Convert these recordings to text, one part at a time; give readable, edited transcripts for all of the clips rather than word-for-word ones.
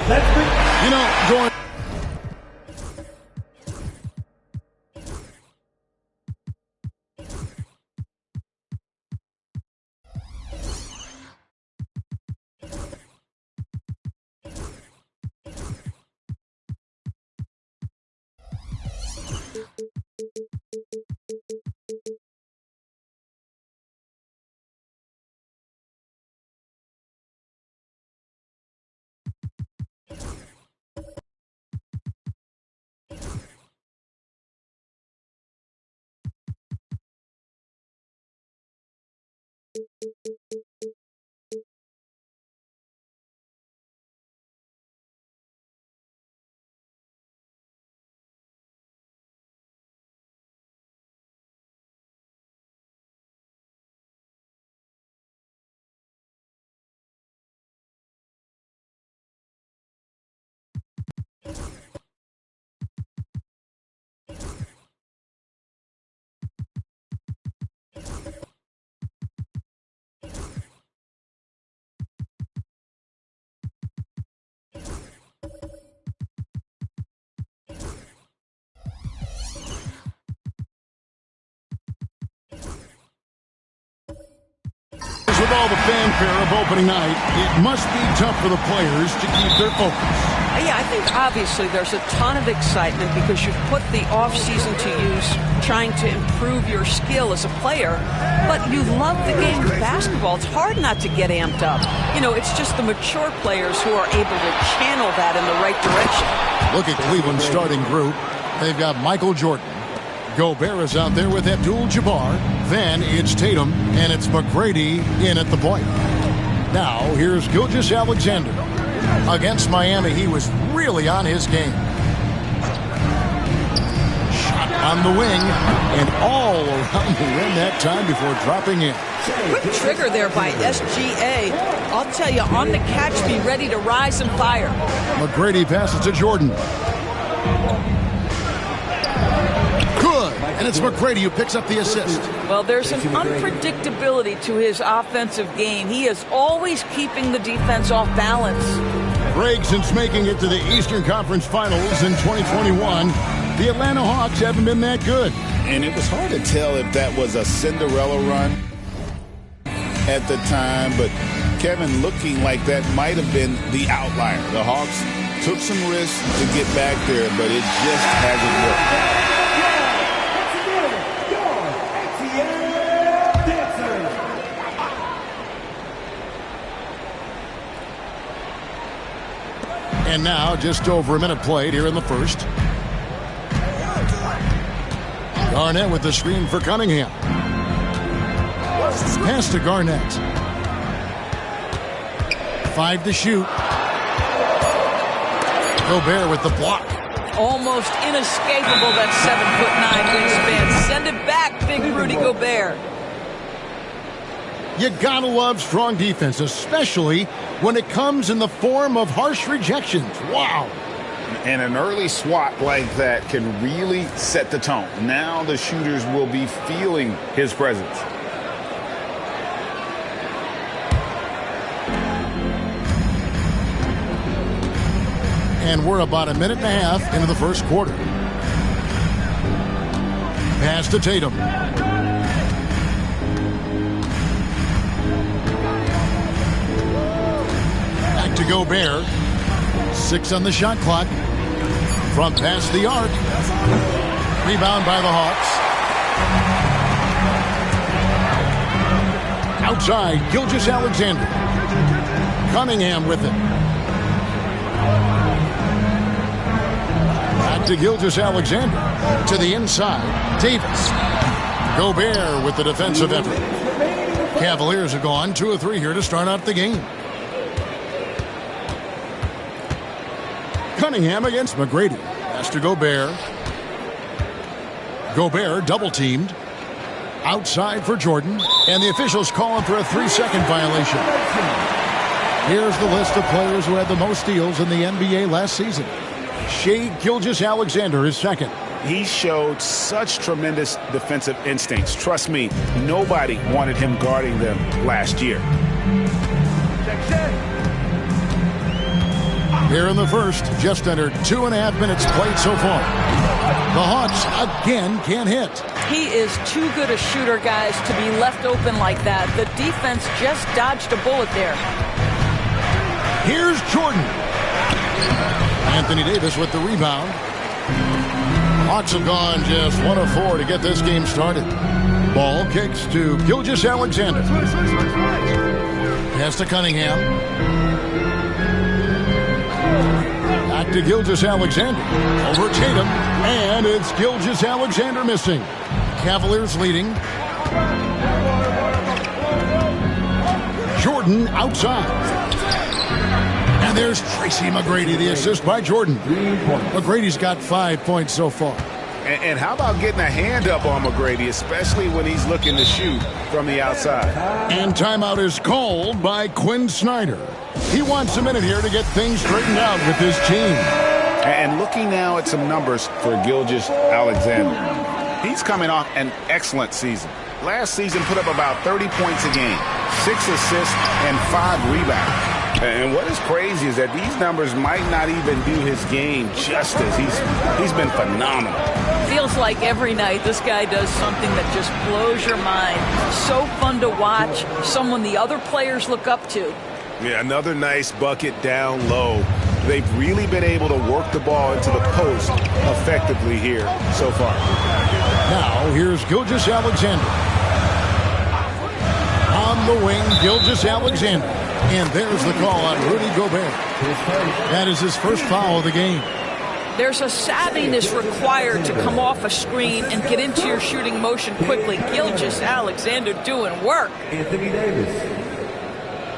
You know, going. With all the fanfare of opening night, it must be tough for the players to keep their focus. Yeah, I think obviously there's a ton of excitement because you've put the off-season to use trying to improve your skill as a player, but you love the game of basketball. It's hard not to get amped up. You know, it's just the mature players who are able to channel that in the right direction. Look at Cleveland's starting group. They've got Michael Jordan. Gobert is out there with Abdul-Jabbar. Then it's Tatum, and it's McGrady in at the point. Now, here's Gilgeous-Alexander. Against Miami, he was really on his game. Shot on the wing, and all around the rim that time before dropping in. Quick trigger there by SGA. I'll tell you, on the catch, be ready to rise and fire. McGrady passes to Jordan. Good, and it's McGrady who picks up the assist. Well, there's an unpredictability to his offensive game. He is always keeping the defense off balance. Greg, since making it to the Eastern Conference Finals in 2021, the Atlanta Hawks haven't been that good. And it was hard to tell if that was a Cinderella run at the time, but Kevin looking like that might have been the outlier. The Hawks took some risks to get back there, but it just hasn't worked. And now, just over a minute played here in the first. Garnett with the screen for Cunningham. Pass to Garnett. 5 to shoot. Gobert with the block. Almost inescapable, that 7'9" wingspan. Send it back, big Rudy Gobert. You gotta love strong defense, especially when it comes in the form of harsh rejections. Wow. And an early swat like that can really set the tone. Now the shooters will be feeling his presence. And we're about a minute and a half into the first quarter. Pass to Tatum. To Gobert. 6 on the shot clock. From past the arc. Rebound by the Hawks. Outside, Gilgeous-Alexander. Cunningham with it. Back to Gilgeous-Alexander. To the inside, Davis. Gobert with the defensive effort. Cavaliers have gone 2 of 3 here to start out the game. Cunningham against McGrady. Pass to Gobert. Gobert double-teamed. Outside for Jordan. And the officials call him for a 3-second violation. Here's the list of players who had the most steals in the NBA last season. Shai Gilgeous-Alexander is second. He showed such tremendous defensive instincts. Trust me, nobody wanted him guarding them last year. Here in the first, just under 2.5 minutes played so far. The Hawks again can't hit. He is too good a shooter, guys, to be left open like that. The defense just dodged a bullet there. Here's Jordan. Anthony Davis with the rebound. Hawks have gone just 1 of 4 to get this game started. Ball kicks to Gilgeous-Alexander. Pass to Cunningham. Back to Gilgeous-Alexander. Over Tatum. And it's Gilgeous-Alexander missing. Cavaliers leading. Jordan outside. And there's Tracy McGrady, the assist by Jordan. McGrady's got 5 points so far. And how about getting a hand up on McGrady, especially when he's looking to shoot from the outside. And timeout is called by Quinn Snyder. He wants a minute here to get things straightened out with his team. And looking now at some numbers for Gilgeous-Alexander. He's coming off an excellent season. Last season put up about 30 points a game, 6 assists, and 5 rebounds. And what is crazy is that these numbers might not even do his game justice. He's been phenomenal. Feels like every night this guy does something that just blows your mind. So fun to watch, someone the other players look up to. Yeah, another nice bucket down low. They've really been able to work the ball into the post effectively here so far. Now, here's Gilgeous-Alexander. On the wing, Gilgeous-Alexander. And there's the call on Rudy Gobert. That is his first foul of the game. There's a savviness required to come off a screen and get into your shooting motion quickly. Gilgeous-Alexander doing work. Anthony Davis.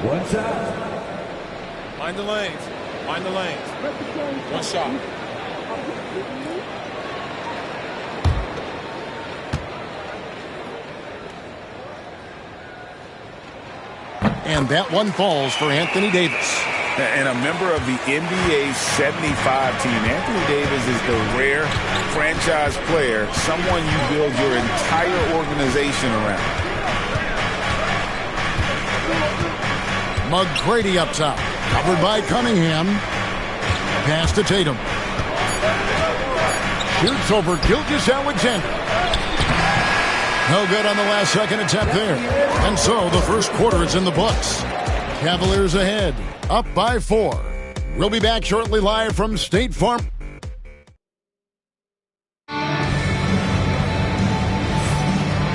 1 shot. Find the lanes. Find the lanes. 1 shot. And that one falls for Anthony Davis. And a member of the NBA's 75 team. Anthony Davis is the rare franchise player, someone you build your entire organization around. McGrady up top. Covered by Cunningham. Pass to Tatum. Shoots over Gilgeous-Alexander. No good on the last second attempt there. And so the first quarter is in the books. Cavaliers ahead, up by 4. We'll be back shortly live from State Farm.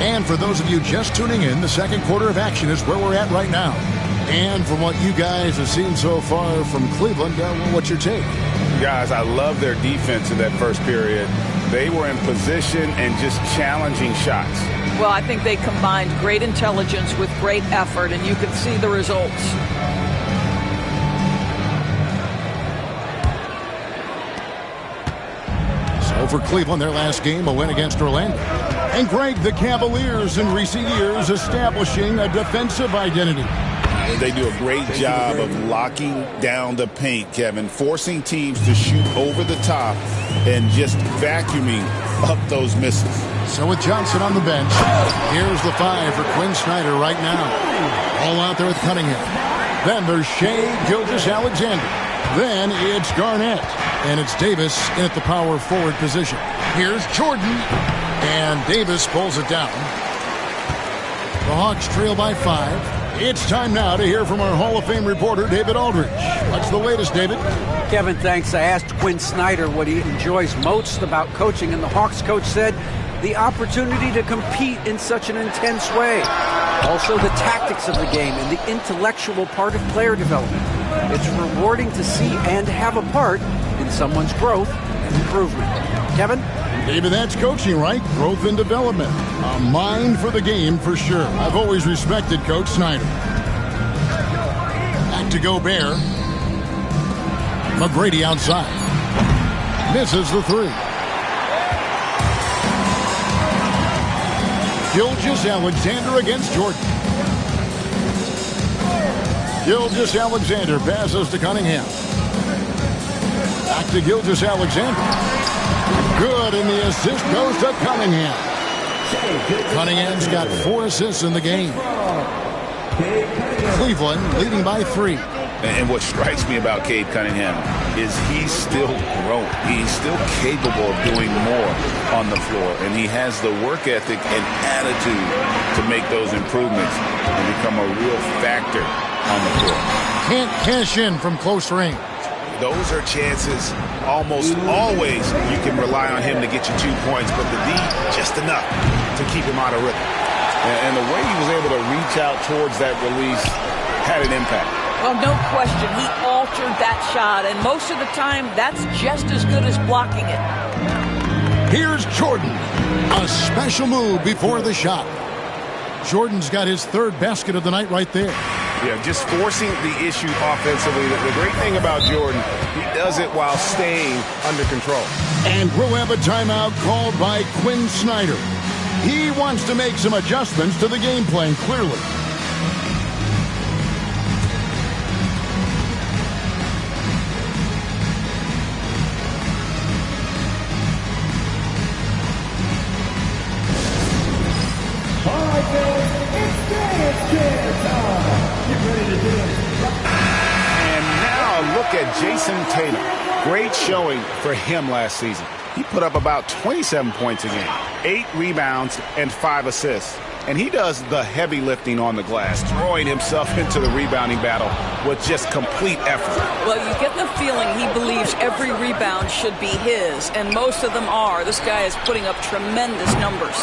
And for those of you just tuning in, the second quarter of action is where we're at right now. And from what you guys have seen so far from Cleveland, what's your take? Guys, I love their defense in that first period. They were in position and just challenging shots. Well, I think they combined great intelligence with great effort, and you could see the results. So for Cleveland, their last game, a win against Orlando. And Greg, the Cavaliers in recent years establishing a defensive identity. They do a great job of locking down the paint, Kevin, forcing teams to shoot over the top and just vacuuming up those misses. So with Johnson on the bench, here's the 5 for Quinn Snyder right now. All out there with Cunningham. Then there's Shea Gilgeous-Alexander. Then it's Garnett. And it's Davis in at the power forward position. Here's Jordan. And Davis pulls it down. The Hawks trail by 5. It's time now to hear from our Hall of Fame reporter, David Aldridge. What's the latest, David? Kevin, thanks. I asked Quinn Snyder what he enjoys most about coaching, and the Hawks coach said the opportunity to compete in such an intense way. Also, the tactics of the game and the intellectual part of player development. It's rewarding to see and have a part in someone's growth and improvement. Kevin? David, that's coaching, right? Growth and development. A mind for the game for sure. I've always respected Coach Snyder. Back to Gobert. McGrady outside. Misses the 3. Gilgeous-Alexander against Jordan. Gilgeous-Alexander passes to Cunningham. Back to Gilgeous-Alexander. Good, and the assist goes to Cunningham. Cunningham's got 4 assists in the game. Cleveland leading by 3. And what strikes me about Cade Cunningham is he's still growing. He's still capable of doing more on the floor. And he has the work ethic and attitude to make those improvements and become a real factor on the floor. Can't cash in from close range. Those are chances almost always you can rely on him to get you 2 points, but the D just enough to keep him out of rhythm. And the way he was able to reach out towards that release had an impact. Well, no question. He altered that shot, and most of the time, that's just as good as blocking it. Here's Jordan. A special move before the shot. Jordan's got his third basket of the night right there. Yeah, just forcing the issue offensively. The great thing about Jordan, he does it while staying under control. And we'll have a timeout called by Quinn Snyder. He wants to make some adjustments to the game plan, clearly. And now look at Jason Tatum. Great showing for him last season. He put up about 27 points a game, 8 rebounds, and 5 assists. And he does the heavy lifting on the glass, throwing himself into the rebounding battle with just complete effort. Well, you get the feeling he believes every rebound should be his, and most of them are. This guy is putting up tremendous numbers.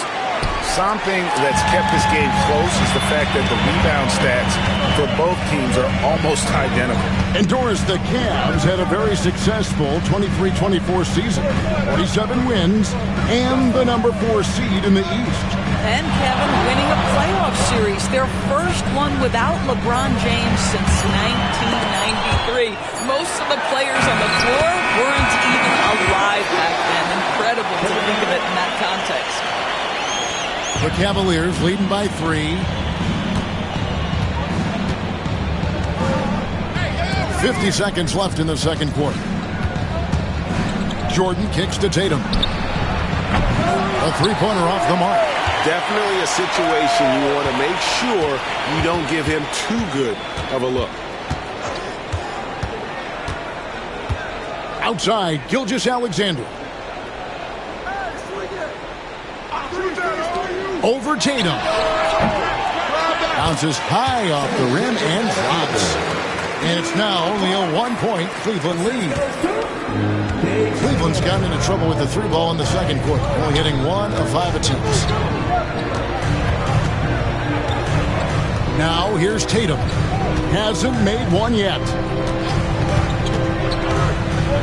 Something that's kept this game close is the fact that the rebound stats for both teams are almost identical. And Doris, the Cavs had a very successful 23-24 season. 47 wins and the number 4 seed in the East. And Kevin winning a playoff series, their first one without LeBron James since 1993. Most of the players on the floor weren't even alive back then. Incredible to think of it in that context. The Cavaliers leading by 3. 50 seconds left in the second quarter. Jordan kicks to Tatum. A three-pointer off the mark. Definitely a situation you want to make sure you don't give him too good of a look. Outside, Gilgeous-Alexander. Over Tatum. Bounces high off the rim and drops. And it's now only a 1-point Cleveland lead. Cleveland's gotten into trouble with the 3 ball in the second quarter, only hitting 1 of 5 attempts. Now here's Tatum. Hasn't made one yet.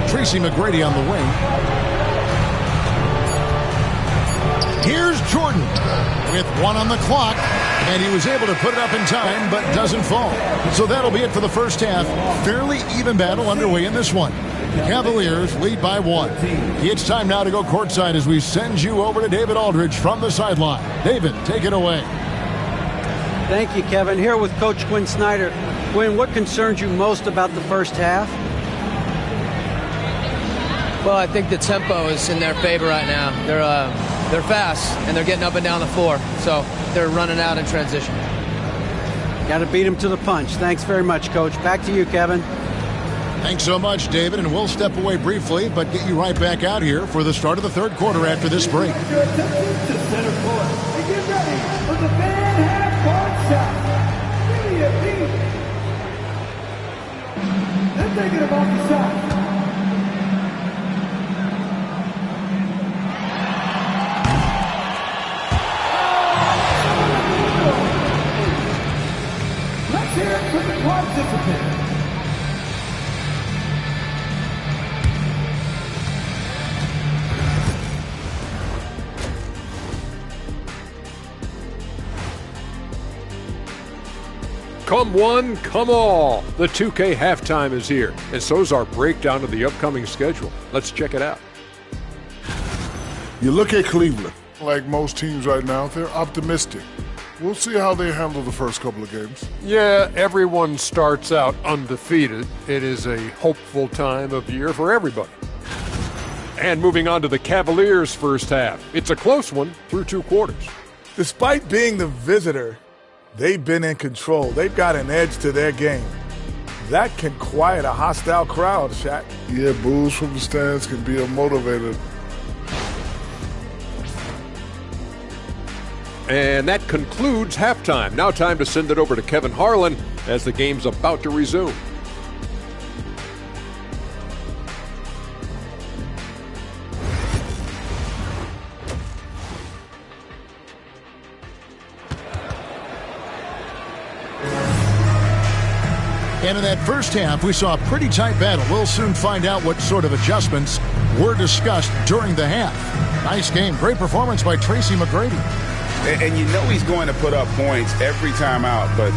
Tracy McGrady on the wing. Here's Jordan with 1 on the clock, and he was able to put it up in time, but doesn't fall. So that'll be it for the first half. Fairly even battle underway in this one. The Cavaliers lead by 1. It's time now to go courtside as we send you over to David Aldridge from the sideline. David, take it away. Thank you, Kevin. Here with Coach Quinn Snyder. Quinn, what concerns you most about the first half? Well, I think the tempo is in their favor right now. They're fast, and they're getting up and down the floor, so they're running out in transition. Got to beat them to the punch. Thanks very much, Coach. Back to you, Kevin. Thanks so much, David, and we'll step away briefly, but get you right back out here for the start of the third quarter after this break. They're thinking about the shot. Let's hear it for the participant. Come one, come all. The 2K halftime is here, and so's our breakdown of the upcoming schedule. Let's check it out. You look at Cleveland, like most teams right now, they're optimistic. We'll see how they handle the first couple of games. Yeah, everyone starts out undefeated. It is a hopeful time of year for everybody. And moving on to the Cavaliers' first half. It's a close one through 2 quarters. Despite being the visitor, they've been in control. They've got an edge to their game. That can quiet a hostile crowd, Shaq. Yeah, boos from the stands can be a motivator. And that concludes halftime. Now time to send it over to Kevin Harlan as the game's about to resume. And in that first half, we saw a pretty tight battle. We'll soon find out what sort of adjustments were discussed during the half. Nice game. Great performance by Tracy McGrady. And you know he's going to put up points every time out, but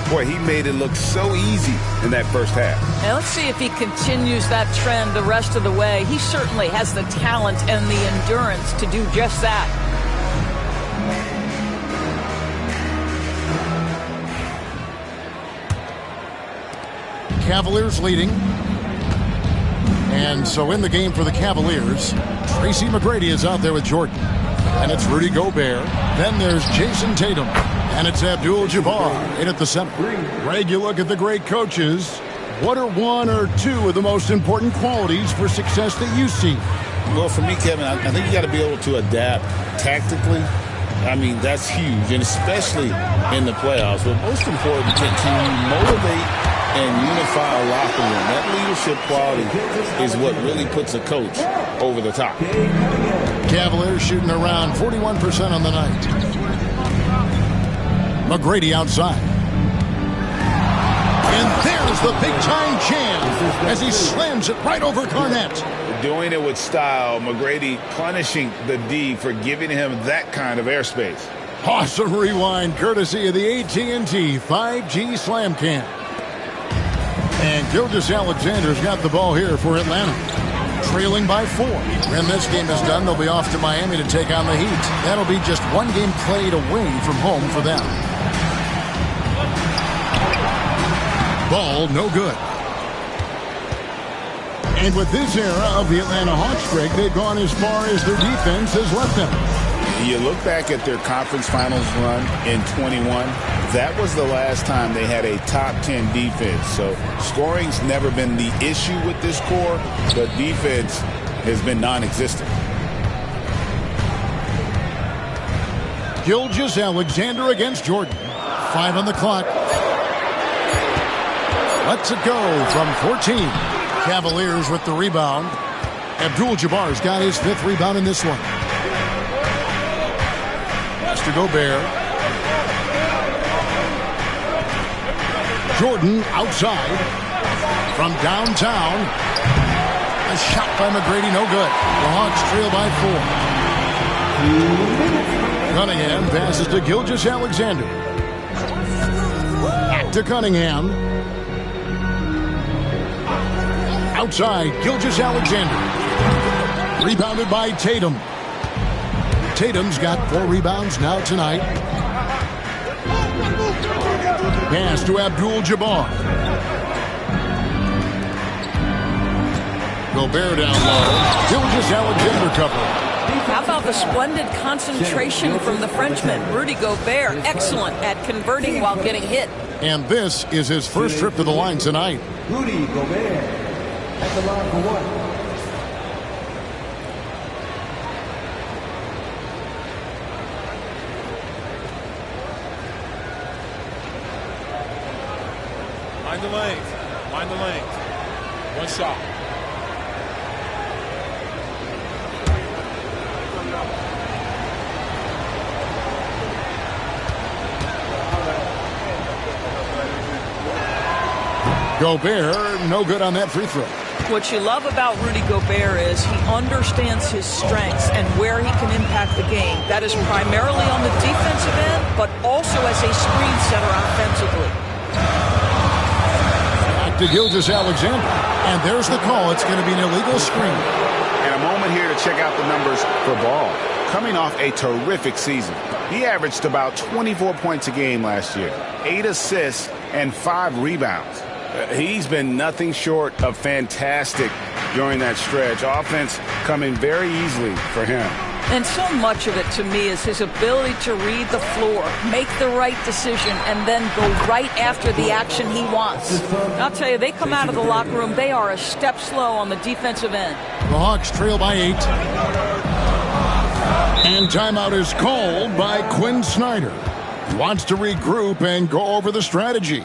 boy, he made it look so easy in that first half. Now let's see if he continues that trend the rest of the way. He certainly has the talent and the endurance to do just that. Cavaliers leading. And so in the game for the Cavaliers, Tracy McGrady is out there with Jordan. And it's Rudy Gobert. Then there's Jason Tatum. And it's Abdul-Jabbar in at the center. Greg, you look at the great coaches. What are one or two of the most important qualities for success that you see? Well, for me, Kevin, I think you got to be able to adapt tactically. I mean, that's huge, and especially in the playoffs. But most important, can you motivate and unify a locker room? That leadership quality is what really puts a coach over the top. Cavaliers shooting around 41% on the night. McGrady outside. And there's the big-time jam as he slams it right over Garnett. Doing it with style. McGrady punishing the D for giving him that kind of airspace. Awesome rewind courtesy of the AT&T 5G Slam Cam. And Gilgeous-Alexander's got the ball here for Atlanta. Trailing by 4. When this game is done, they'll be off to Miami to take on the Heat. That'll be just one game played away from home for them. Ball no good. And with this era of the Atlanta Hawks, Greg, they've gone as far as their defense has left them. You look back at their conference finals run in 21, that was the last time they had a top 10 defense. So scoring's never been the issue with this core, but defense has been non-existent. Gilgeous-Alexander against Jordan. 5 on the clock. Lets it go from 14. Cavaliers with the rebound. Abdul-Jabbar's got his 5th rebound in this one. Pass to Gobert. Jordan outside. From downtown. A shot by McGrady, no good. The Hawks trail by 4. Cunningham passes to Gilgeous-Alexander. Back to Cunningham. Outside, Gilgeous-Alexander. Rebounded by Tatum. Tatum's got 4 rebounds now tonight. Pass to Abdul-Jabbar. Gobert down low. Gilgeous-Alexander cover. How about the splendid concentration from the Frenchman, Rudy Gobert? Excellent at converting while getting hit. And this is his first trip to the line tonight. Rudy Gobert at the line for 1. Mind the lanes. Mind the lanes. One shot. Gobert, no good on that free throw. What you love about Rudy Gobert is he understands his strengths and where he can impact the game. That is primarily on the defensive end, but also as a screen setter offensively. Back to Gilgeous-Alexander. And there's the call. It's going to be an illegal screen. And a moment here to check out the numbers for Ball. Coming off a terrific season. He averaged about 24 points a game last year, 8 assists, and 5 rebounds. He's been nothing short of fantastic during that stretch. Offense coming very easily for him. And so much of it, to me, is his ability to read the floor, make the right decision, and then go right after the action he wants. And I'll tell you, they come out of the locker room, they are a step slow on the defensive end. The Hawks trail by 8. And timeout is called by Quinn Snyder. He wants to regroup and go over the strategy.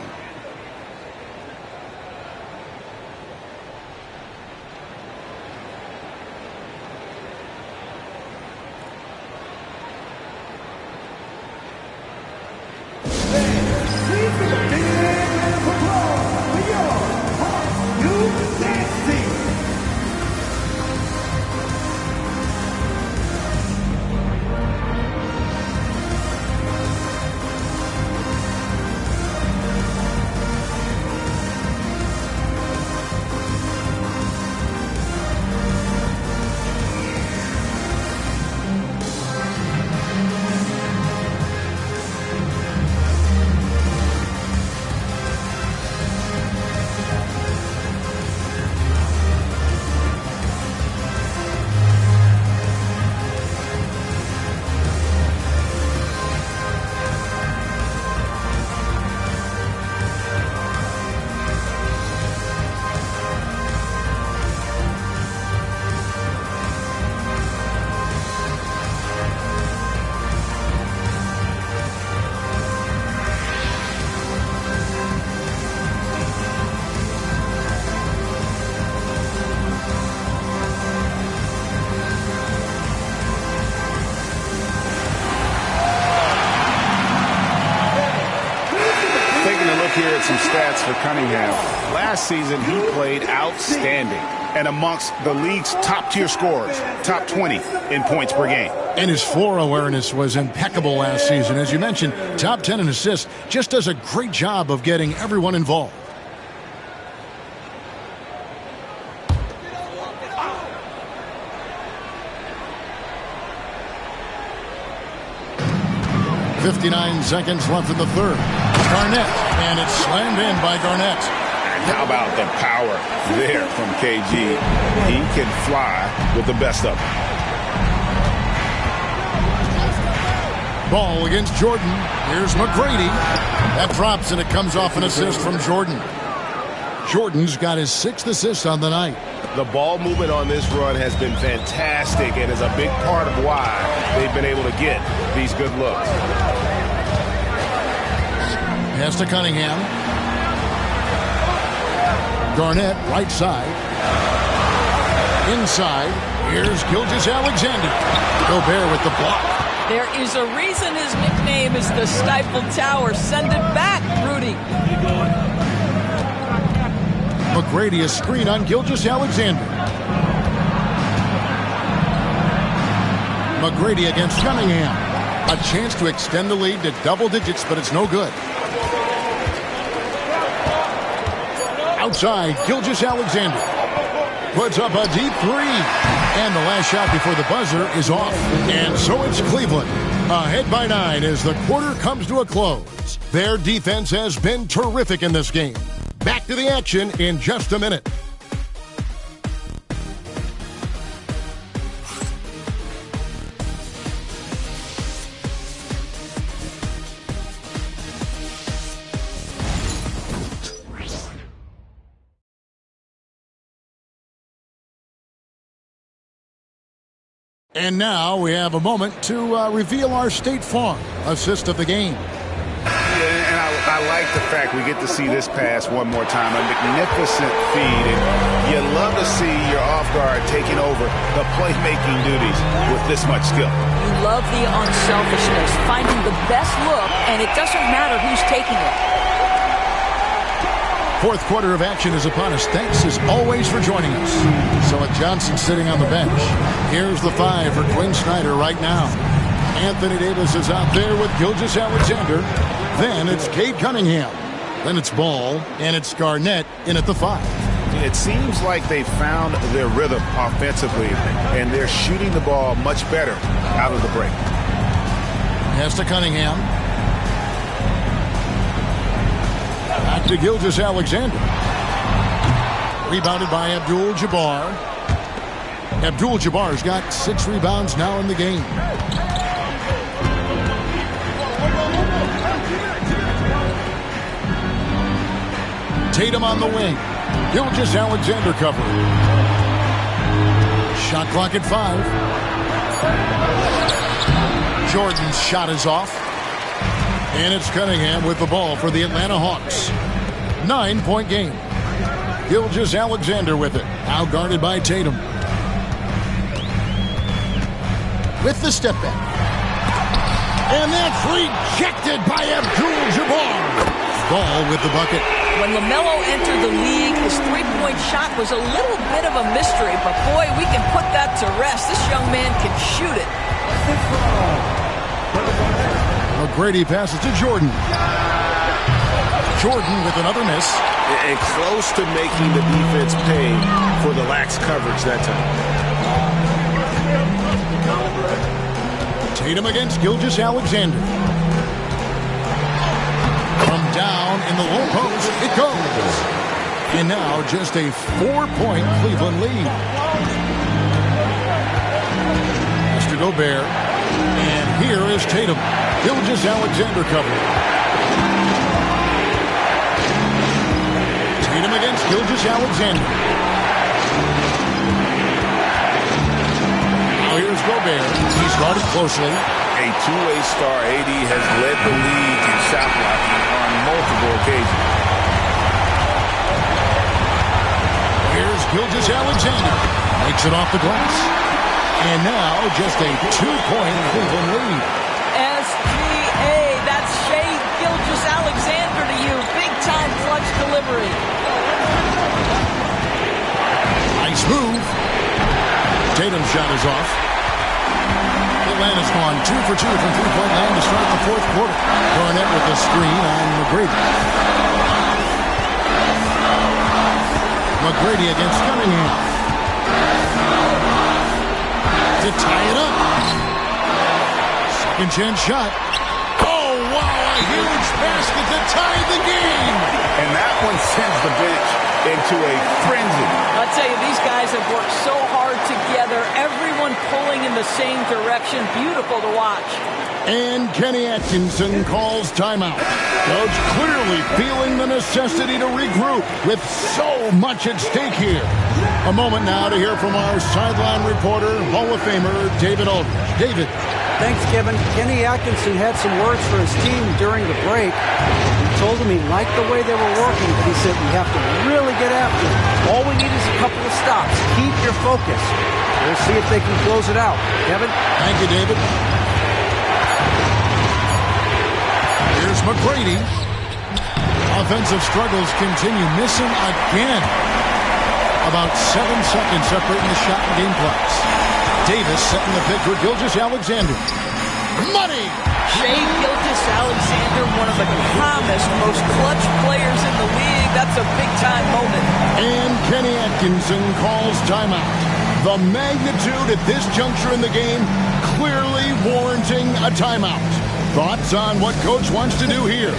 Here at some stats for Cunningham. Last season, he played outstanding and amongst the league's top-tier scorers, top 20 in points per game. And his floor awareness was impeccable last season. As you mentioned, top 10 in assists, just does a great job of getting everyone involved. .59 seconds left in the third. Garnett, and it's slammed in by Garnett. And how about the power there from KG? He can fly with the best of them. Ball against Jordan. Here's McGrady. That drops, and it comes off an assist from Jordan. Jordan's got his 6th assist on the night. The ball movement on this run has been fantastic and is a big part of why they've been able to get these good looks. Pass to Cunningham. Garnett, right side. Inside. Here's Gilgeous-Alexander. Gobert with the block. There is a reason his nickname is the Stifled Tower. Send it back, Rudy. McGrady, a screen on Gilgeous-Alexander. McGrady against Cunningham. A chance to extend the lead to double digits, but it's no good. Outside, Gilgeous-Alexander puts up a deep three. And the last shot before the buzzer is off. And so it's Cleveland, ahead by 9 as the quarter comes to a close. Their defense has been terrific in this game. Back to the action in just a minute. And now we have a moment to reveal our State Farm assist of the game. And I like the fact we get to see this pass one more time. A magnificent feed. And you love to see your off guard taking over the playmaking duties with this much skill. You love the unselfishness, finding the best look, and it doesn't matter who's taking it. Fourth quarter of action is upon us. Thanks as always for joining us. So with Johnson sitting on the bench, here's the 5 for Quinn Snyder right now. Anthony Davis is out there with Gilgeous-Alexander. Then it's Cade Cunningham. Then it's Ball, and it's Garnett in at the 5. It seems like they found their rhythm offensively, and they're shooting the ball much better out of the break. Pass to Cunningham. Back to Gilgeous-Alexander. Rebounded by Abdul-Jabbar. Abdul-Jabbar's got 6 rebounds now in the game. Tatum on the wing. Gilgeous-Alexander covering. Shot clock at 5. Jordan's shot is off. And it's Cunningham with the ball for the Atlanta Hawks. 9-point game. Gilgeous-Alexander with it. Now guarded by Tatum. With the step back. And that's rejected by Abdul-Jabbar. Ball with the bucket. When LaMelo entered the league, his three-point shot was a little bit of a mystery, but boy, we can put that to rest. This young man can shoot it. McGrady passes to Jordan. Jordan with another miss. And close to making the defense pay for the lax coverage that time. Tatum against Gilgeous-Alexander. From down in the low post, it goes. And now just a 4-point Cleveland lead. Pass to Gobert. And here is Tatum. Gilgeous-Alexander covering. Tatum against Gilgeous-Alexander. Now here's Gobert. He's guarded closely. A two-way star, AD has led the league in shot blocking on multiple occasions. Here's Gilgeous-Alexander. Makes it off the glass. And now just a 2-point Cleveland lead. SGA, that's Shai Gilgeous-Alexander to you. Big-time clutch delivery. Nice move. Tatum's shot is off. Atlanta's gone 2 for 2 from three-point land to start the fourth quarter. Garnett with the screen on McGrady. McGrady against Cunningham. To tie it up. Second chance shot. Oh, wow, a huge basket to tie the game. And that one sends the bench into a frenzy. I'll tell you, these guys have worked so hard together. Everyone pulling in the same direction. Beautiful to watch. And Kenny Atkinson calls timeout. Coach clearly feeling the necessity to regroup with so much at stake here. A moment now to hear from our sideline reporter, Hall of Famer David Aldridge. David. Thanks, Kevin. Kenny Atkinson had some words for his team during the break. He told them he liked the way they were working, but he said we have to really get after it. All we need is a couple of stops. Keep your focus. We'll see if they can close it out. Kevin? Thank you, David. Here's McGrady. Offensive struggles continue. Missing again. About 7 seconds separating the shot and game clocks. Davis setting the pick for Gilgeous-Alexander. Money! Shai Gilgeous-Alexander, one of the calmest, most clutch players in the league. That's a big-time moment. And Kenny Atkinson calls timeout. The magnitude at this juncture in the game clearly warranting a timeout. Thoughts on what Coach wants to do here?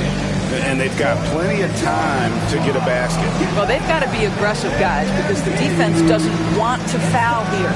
And they've got plenty of time to get a basket. Well, they've got to be aggressive, guys, because the defense doesn't want to foul here.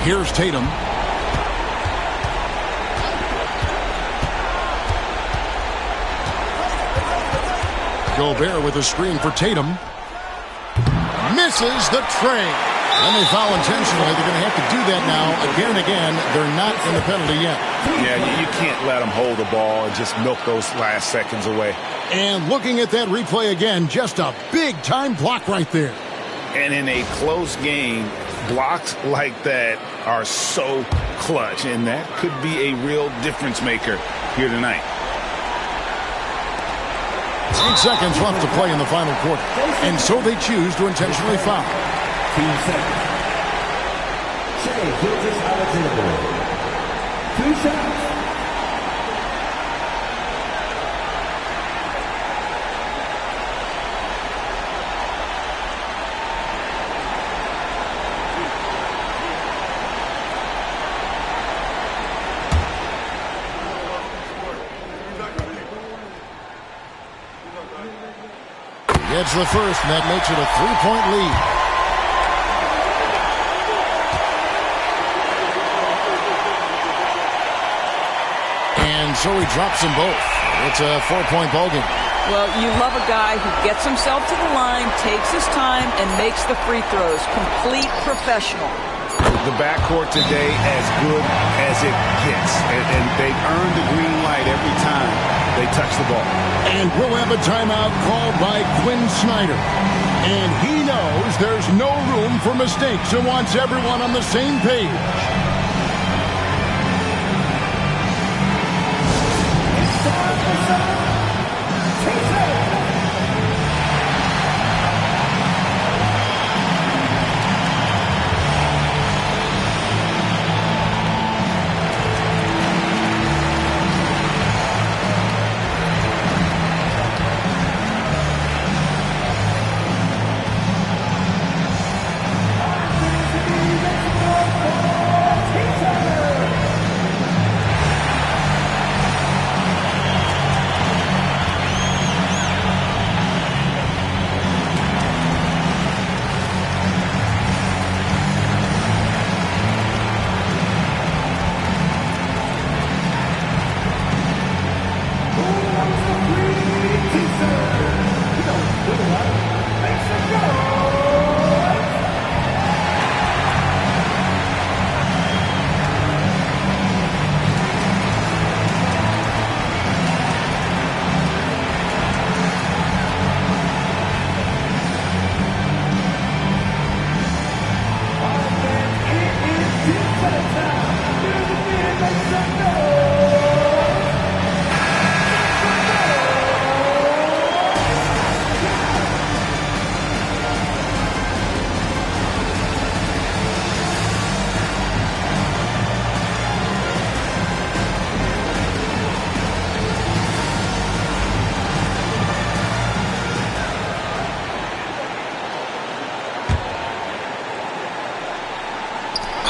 Here's Tatum. Gobert with a screen for Tatum. Misses the tray. And they foul intentionally. They're going to have to do that now again and again. They're not in the penalty yet. Yeah, you can't let them hold the ball and just milk those last seconds away. And looking at that replay again, just a big-time block right there. And in a close game, blocks like that are so clutch, and that could be a real difference maker here tonight. 8 seconds left to play in the final quarter. And so they choose to intentionally foul. 2 seconds. Shea Gilgeous-Alexander. 2 shots. Gets the first, and that makes it a 3-point lead. And so he drops them both. It's a 4-point ballgame. Well, you love a guy who gets himself to the line, takes his time, and makes the free throws. Complete professional. The backcourt today as good as it gets. And they earn the green light every time they touch the ball. And we'll have a timeout called by Quinn Snyder. And he knows there's no room for mistakes and wants everyone on the same page.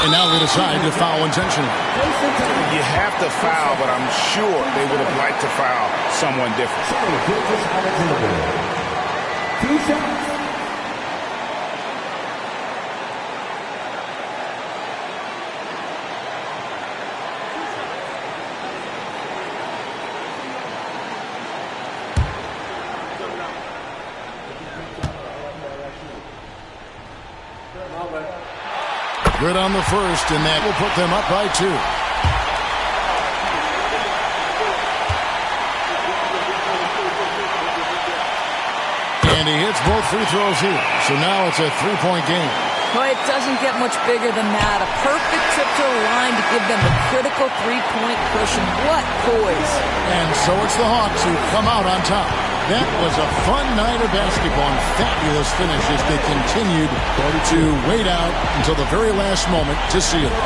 And now they decide to foul intentionally. You have to foul, but I'm sure they would have liked to foul someone different. 2 shots. Good on the first, and that will put them up by 2. And he hits both free throws here. So now it's a 3-point game. Well, it doesn't get much bigger than that. A perfect trip to the line to give them the critical 3-point cushion. What poise. And so it's the Hawks who come out on top. That was a fun night of basketball and fabulous finish as they continued to wait out until the very last moment to seal it.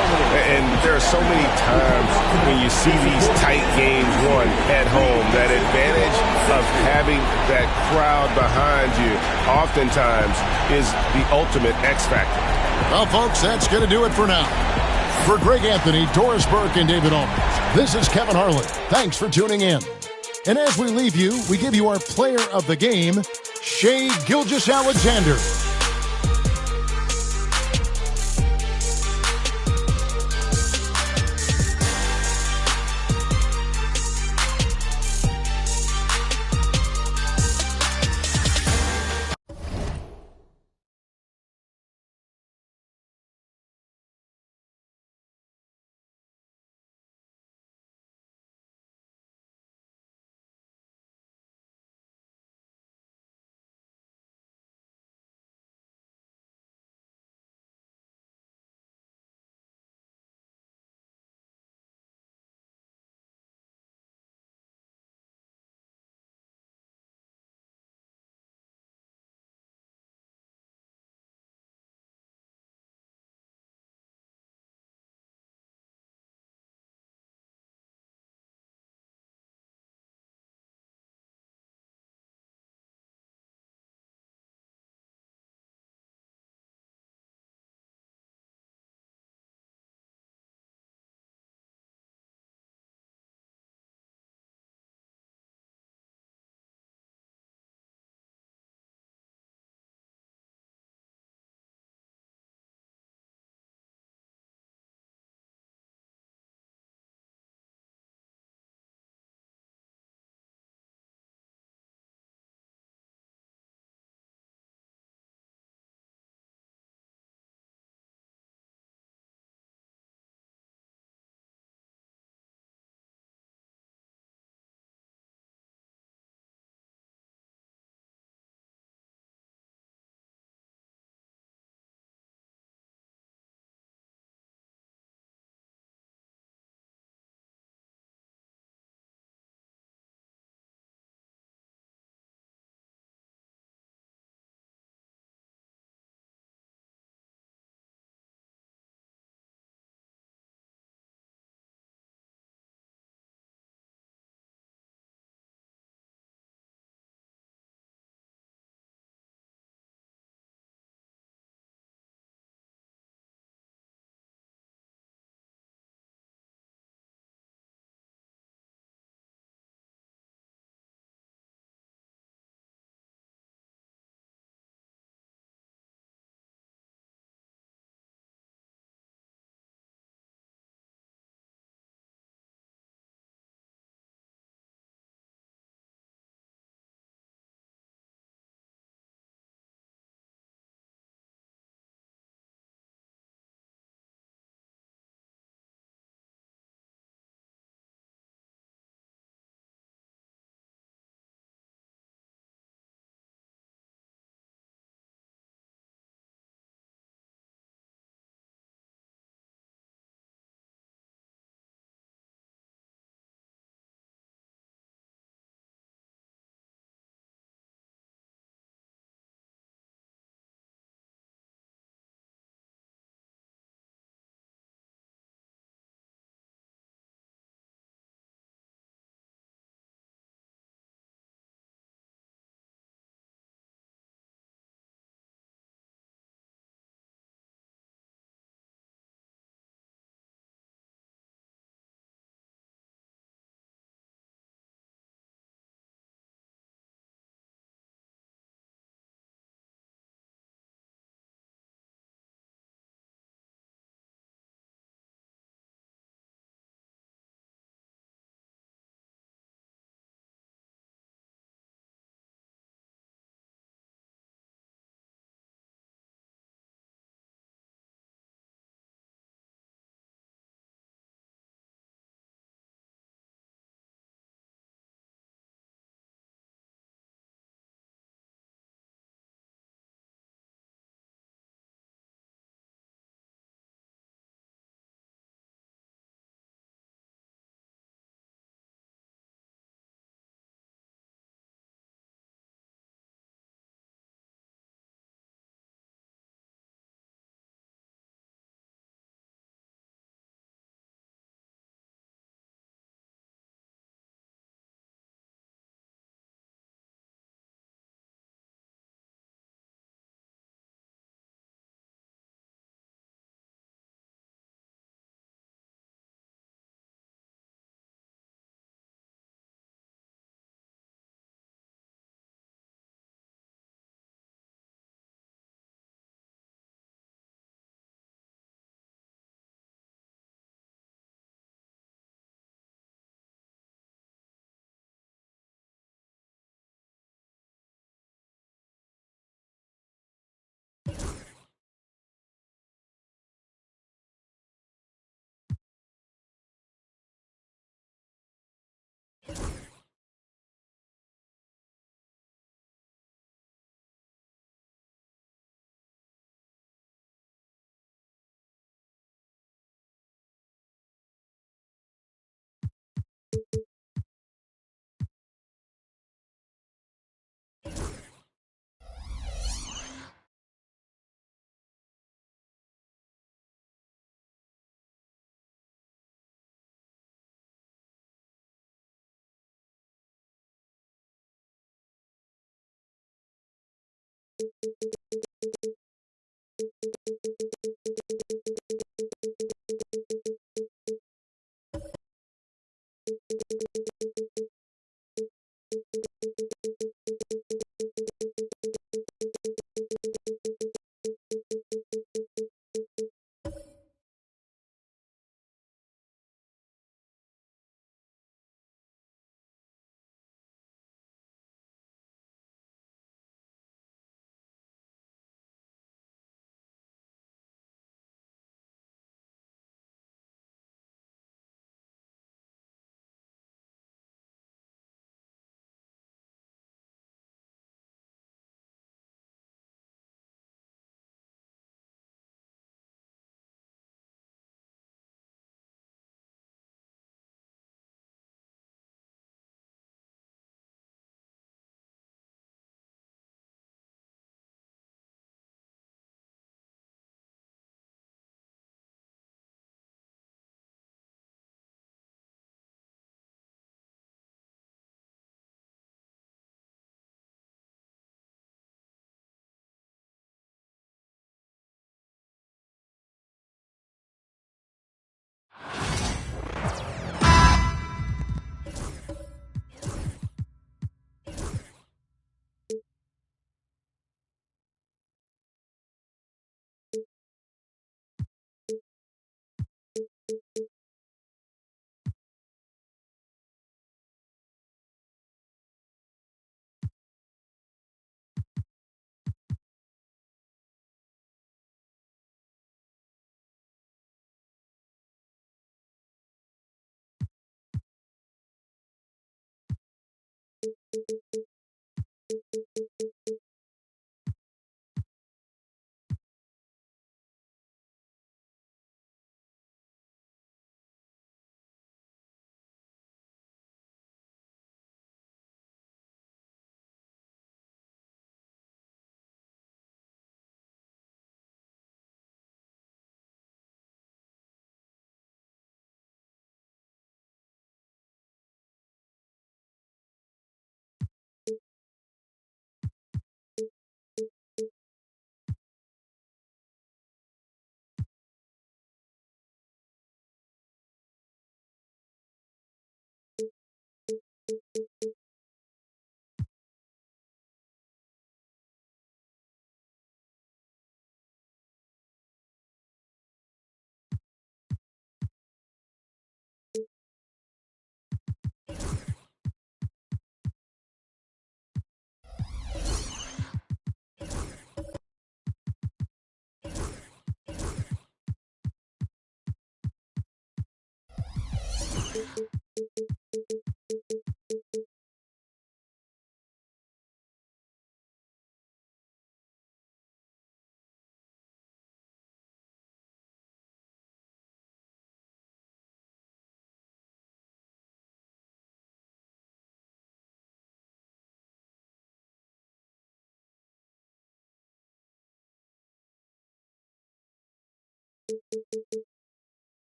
And there are so many times when you see these tight games won at home, that advantage of having that crowd behind you oftentimes is the ultimate X factor. Well, folks, that's going to do it for now. For Greg Anthony, Doris Burke, and David Aldridge, this is Kevin Harlan. Thanks for tuning in. And as we leave you, we give you our player of the game, Shea Gilgeous-Alexander.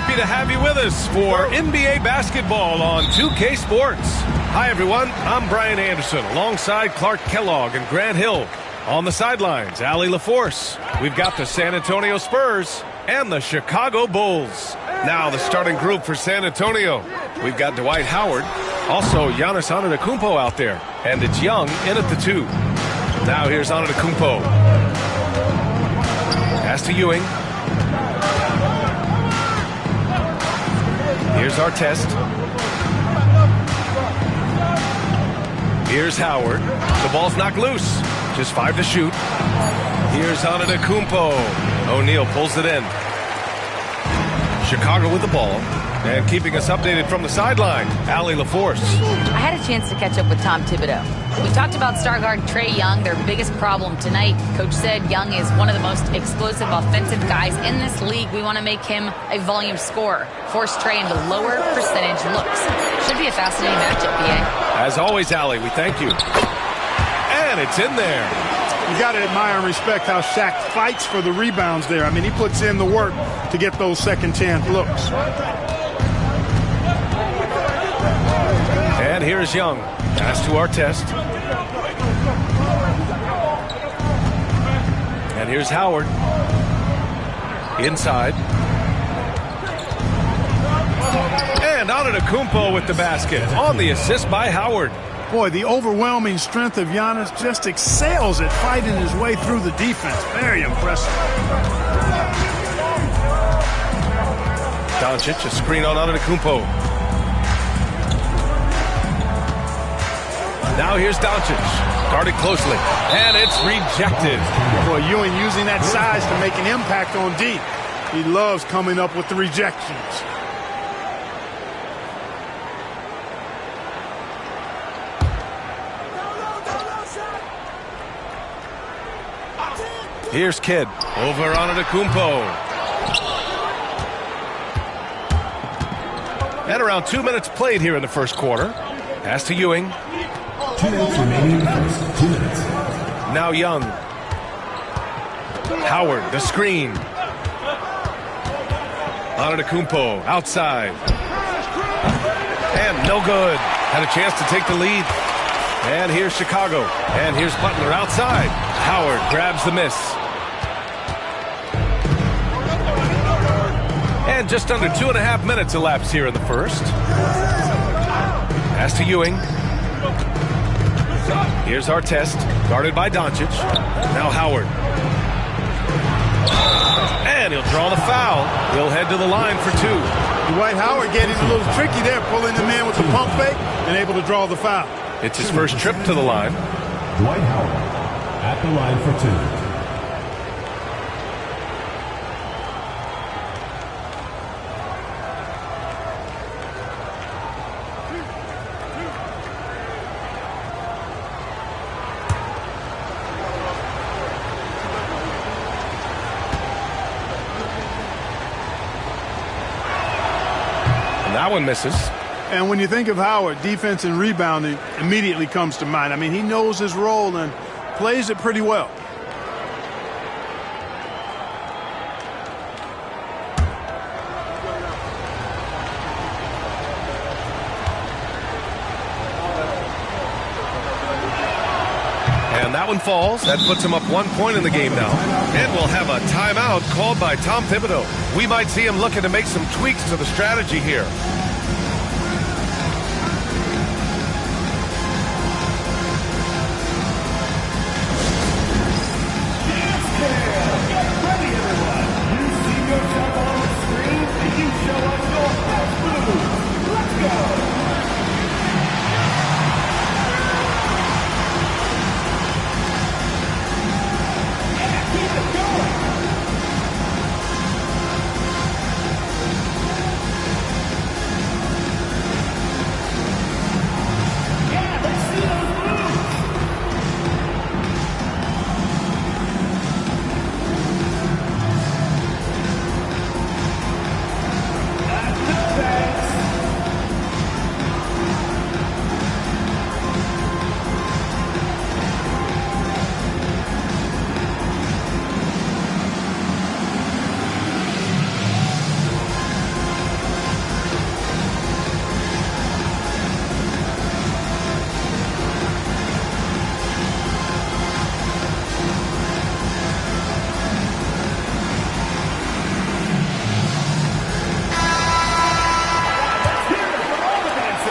Happy to have you with us for NBA basketball on 2K Sports. Hi, everyone. I'm Brian Anderson alongside Clark Kellogg and Grant Hill. On the sidelines, Allie LaForce. We've got the San Antonio Spurs and the Chicago Bulls. Now the starting group for San Antonio. We've got Dwight Howard, also Giannis Antetokounmpo out there, and it's Young in at the 2. Now here's Antetokounmpo. Pass to Ewing. Here's Artest. Here's Howard. The ball's knocked loose. Just 5 to shoot. Here's Antetokounmpo. O'Neal pulls it in. Chicago with the ball. And keeping us updated from the sideline, Allie LaForce. I had a chance to catch up with Tom Thibodeau. We talked about star guard Trae Young, their biggest problem tonight. Coach said Young is one of the most explosive offensive guys in this league. We want to make him a volume scorer. Force Trae into lower percentage looks. Should be a fascinating matchup, BA. As always, Allie, we thank you. And it's in there. You got to admire and respect how Shaq fights for the rebounds there. I mean, he puts in the work to get those second chance looks. And here's Young. Pass to Artest. And here's Howard. Inside. And Antetokounmpo with the basket. On the assist by Howard. Boy, the overwhelming strength of Giannis just excels at fighting his way through the defense. Very impressive. Doncic, a screen on Antetokounmpo. Now here's Doncic, guarded closely, and it's rejected. Boy, Ewing using that size to make an impact on D. He loves coming up with the rejections. Here's Kidd, over Antetokounmpo. And around 2 minutes played here in the first quarter. Pass to Ewing. 2 minutes remaining in the first. 2 minutes. Now Young. Howard, the screen. Antetokounmpo outside. And no good. Had a chance to take the lead. And here's Chicago. And here's Butler outside. Howard grabs the miss. And just under 2.5 minutes elapsed here in the first. Pass to Ewing. Here's Artest, guarded by Doncic. Now Howard. And he'll draw the foul. He'll head to the line for 2. Dwight Howard getting a little tricky there, pulling the man with the pump fake and able to draw the foul. It's his first trip to the line. Dwight Howard at the line for 2. That one misses. And when you think of Howard, defense and rebounding immediately comes to mind. I mean, he knows his role and plays it pretty well. And that one falls. That puts him up 1 point in the game now. And we'll have a timeout called by Tom Thibodeau. We might see him looking to make some tweaks to the strategy here.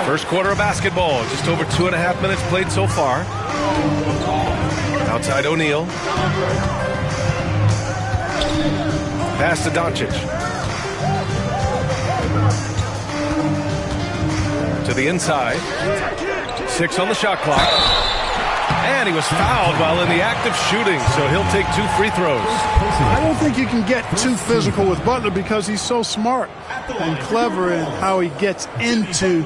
First quarter of basketball, just over 2.5 minutes played so far. Outside O'Neal. Pass to Doncic. To the inside. 6 on the shot clock. And he was fouled while in the act of shooting, so he'll take 2 free throws. I don't think you can get too physical with Butler because he's so smart and clever in how he gets into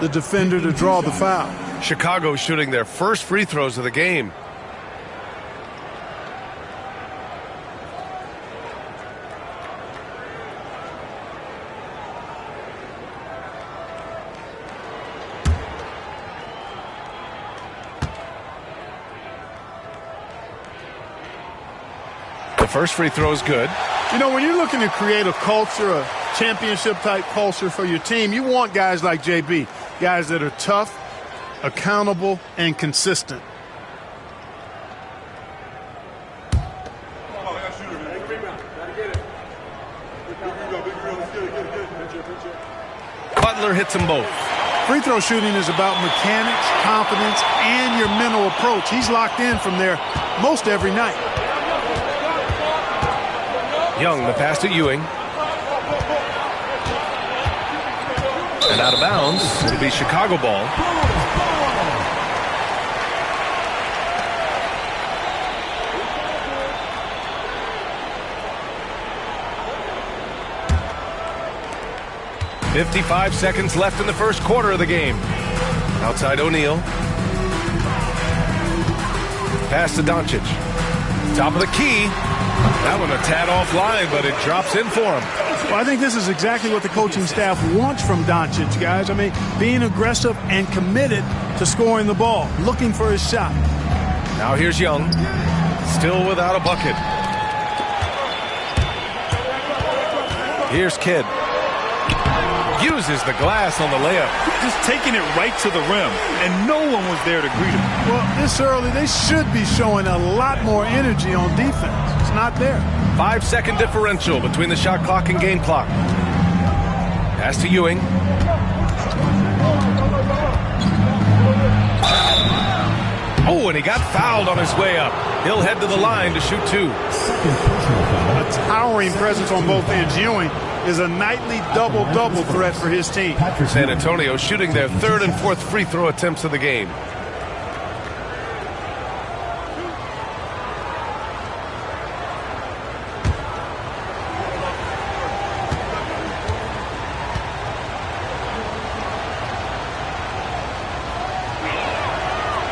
the defender to draw the foul. Chicago shooting their first free throws of the game. The first free throw is good. You know, when you're looking to create a culture, a championship-type culture for your team, you want guys like JB, guys that are tough, accountable, and consistent. Butler hits them both. Free throw shooting is about mechanics, confidence, and your mental approach. He's locked in from there most every night. Young, the pass to Ewing. And out of bounds. It'll be Chicago ball. "55 seconds left in the first quarter of the game. Outside O'Neal. Pass to Doncic. Top of the key. That one a tad offline, but it drops in for him. Well, I think this is exactly what the coaching staff wants from Doncic, guys. I mean, being aggressive and committed to scoring the ball, looking for his shot. Now here's Young, still without a bucket. Here's Kidd. Uses the glass on the layup. Just taking it right to the rim, and no one was there to greet him. Well, this early, they should be showing a lot more energy on defense. It's not there. 5-second differential between the shot clock and game clock. Pass to Ewing. Oh, and he got fouled on his way up. He'll head to the line to shoot 2. A towering presence on both ends. Ewing is a nightly double-double threat for his team. San Antonio shooting their 3rd and 4th free throw attempts of the game.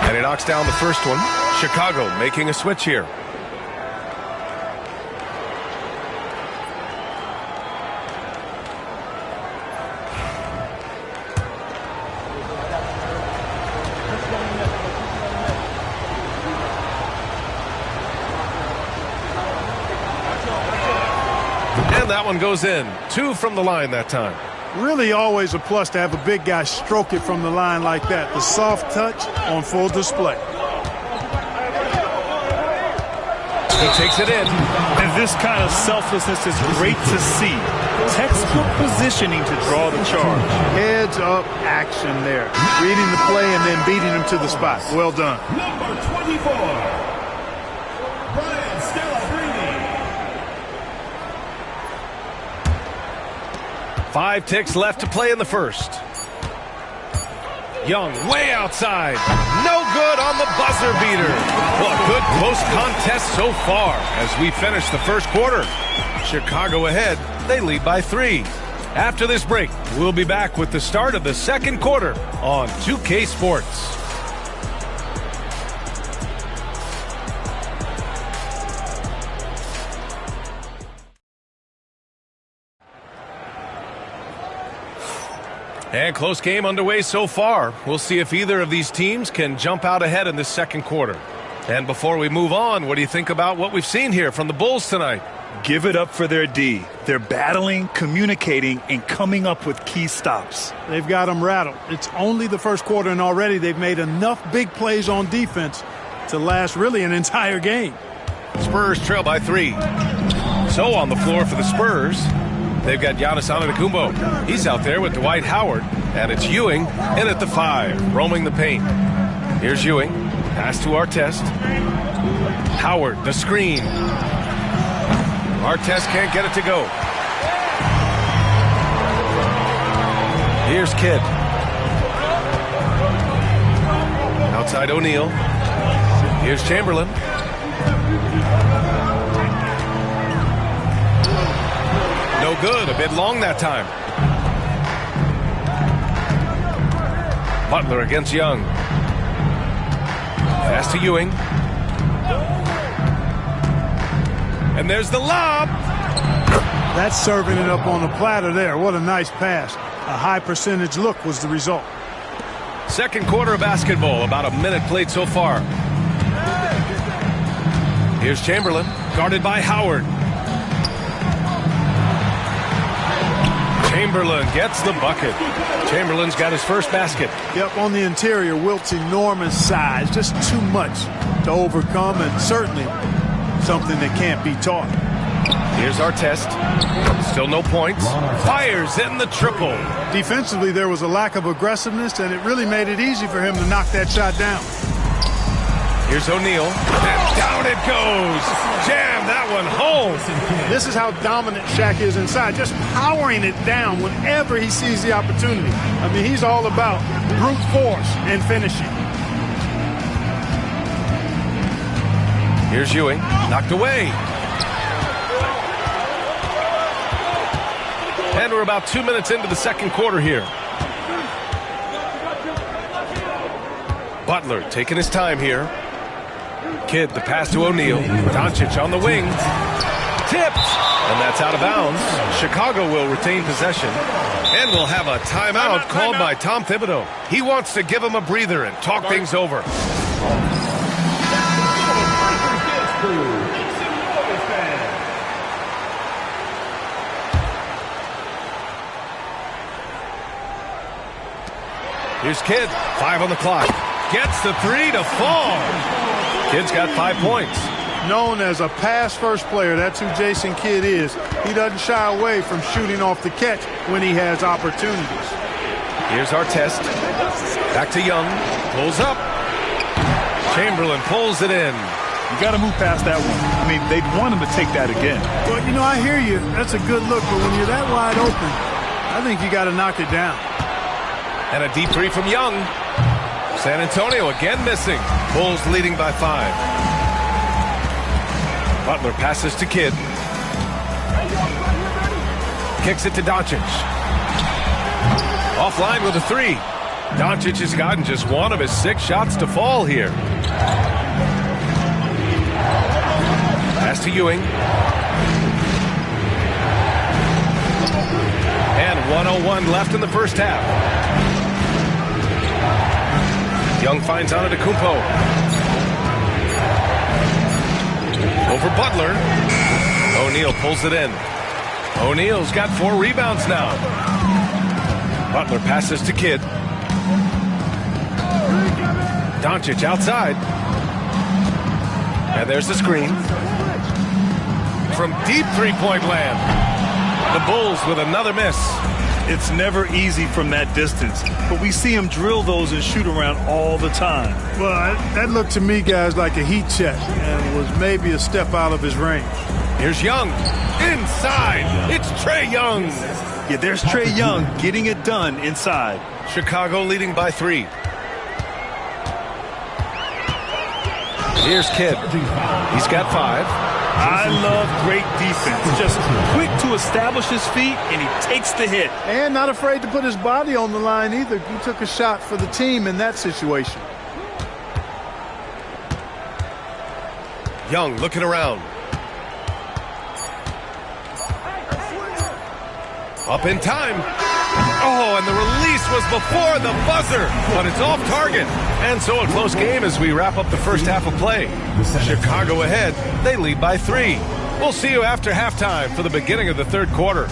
And he knocks down the first one. Chicago making a switch here. And that one goes in. 2 from the line that time. Really always a plus to have a big guy stroke it from the line like that. The soft touch on full display. He takes it in. And this kind of selflessness is great to see. Textbook positioning to draw the charge. Heads up action there. Reading the play and then beating him to the spot. Well done. Number 24. 5 ticks left to play in the first. Young way outside. No good on the buzzer beater. Well, a good close contest so far as we finish the first quarter. Chicago ahead. They lead by 3. After this break, we'll be back with the start of the second quarter on 2K Sports. And close game underway so far. We'll see if either of these teams can jump out ahead in this second quarter. And before we move on, what do you think about what we've seen here from the Bulls tonight? Give it up for their D. They're battling, communicating, and coming up with key stops. They've got them rattled. It's only the first quarter, and already they've made enough big plays on defense to last really an entire game. Spurs trail by 3. So on the floor for the Spurs, they've got Giannis Antetokounmpo. He's out there with Dwight Howard, and it's Ewing in at the 5, roaming the paint. Here's Ewing. Pass to Artest. Howard, the screen. Artest can't get it to go. Here's Kidd. Outside O'Neal. Here's Chamberlain. No good. A bit long that time. Butler against Young. Pass to Ewing. And there's the lob. That's serving it up on the platter there. What a nice pass. A high percentage look was the result. Second quarter of basketball. About a minute played so far. Here's Chamberlain. Guarded by Howard. Chamberlain gets the bucket. Chamberlain's got his first basket. Yep, on the interior, Wilt's enormous size. Just too much to overcome, and certainly something that can't be taught. Here's our test. Still no points. Fires in the triple. Defensively, there was a lack of aggressiveness, and it really made it easy for him to knock that shot down. Here's O'Neal. And down it goes. Jam that one home. This is how dominant Shaq is inside, just powering it down whenever he sees the opportunity. I mean, he's all about brute force and finishing. Here's Ewing. Knocked away. And we're about 2 minutes into the second quarter here. Butler taking his time here. Kidd, the pass to O'Neal. Doncic on the wing. Tipped. And that's out of bounds. Chicago will retain possession. And we'll have a timeout called by Tom Thibodeau. He wants to give him a breather and talk things over. Here's Kidd. 5 on the clock. Gets the three to fall. Kidd's got 5 points. Known as a pass-first player, that's who Jason Kidd is. He doesn't shy away from shooting off the catch when he has opportunities. Here's our test. Back to Young. Pulls up. Chamberlain pulls it in. You got to move past that one. I mean, they'd want him to take that again. Well, you know, I hear you. That's a good look, but when you're that wide open, I think you got to knock it down. And a deep three from Young. San Antonio again missing. Bulls leading by 5. Butler passes to Kidd. Kicks it to Doncic. Offline with a 3. Doncic has gotten just one of his 6 shots to fall here. Pass to Ewing. And 1:01 left in the first half. Young finds Antetokounmpo. Over Butler. O'Neal pulls it in. O'Neal's got 4 rebounds now. Butler passes to Kidd. Doncic outside. And there's the screen. From deep three-point land. The Bulls with another miss. It's never easy from that distance, but we see him drill those and shoot around all the time. Well, that looked to me, guys, like a heat check and was maybe a step out of his range. Here's Young. Inside. It's Trae Young. Yeah, there's Trae Young getting it done inside. Chicago leading by 3. Here's Kidd. He's got 5. I love great defense. Just quick to establish his feet, and he takes the hit. And not afraid to put his body on the line either. He took a shot for the team in that situation. Young looking around. Up in time. Oh, and the release was before the buzzer, but it's off target. And so a close game as we wrap up the first half of play. Chicago ahead. They lead by 3. We'll see you after halftime for the beginning of the third quarter.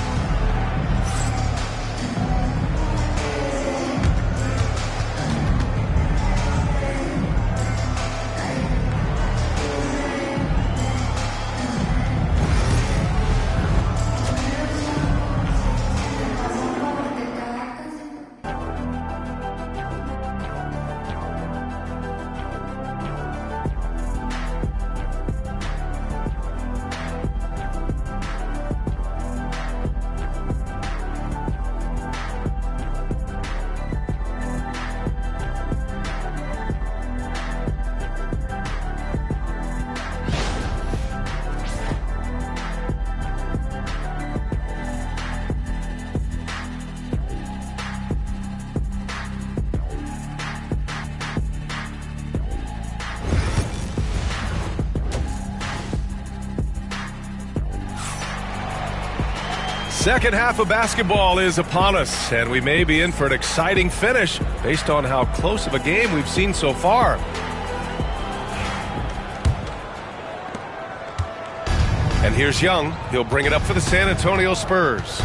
Second half of basketball is upon us, and we may be in for an exciting finish based on how close of a game we've seen so far. And here's Young. He'll bring it up for the San Antonio Spurs.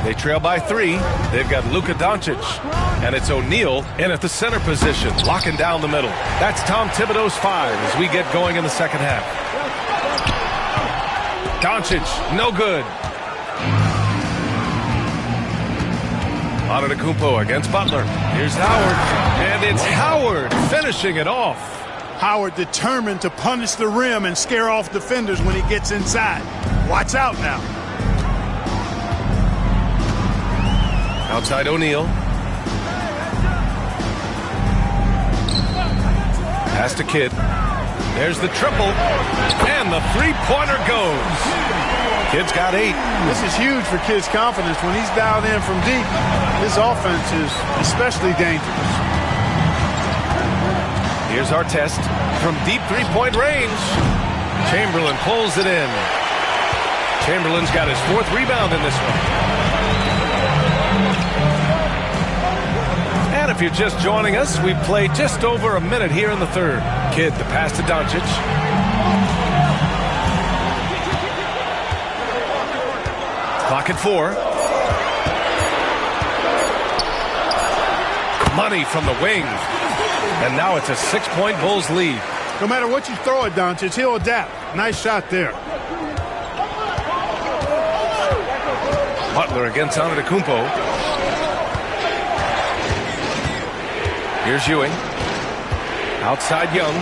They trail by 3. They've got Luka Doncic. And it's O'Neal in at the center position, locking down the middle. That's Tom Thibodeau's 5 as we get going in the second half. Doncic, no good. Antetokounmpo against Butler. Here's Howard. And it's Howard finishing it off. Howard determined to punish the rim and scare off defenders when he gets inside. Watch out now. Outside O'Neal. Pass to Kidd. There's the triple. And the three-pointer goes. Kidd's got 8. This is huge for Kidd's confidence. When he's dialed in from deep, his offense is especially dangerous. Here's our test from deep three-point range. Chamberlain pulls it in. Chamberlain's got his 4th rebound in this one. And if you're just joining us, we play just over a minute here in the third. Kidd, the pass to Doncic. Clock at 4. Money from the wing. And now it's a 6-point Bulls lead. No matter what you throw at Doncic, he'll adapt. Nice shot there. Butler against Antetokounmpo. Here's Ewing. Outside Young.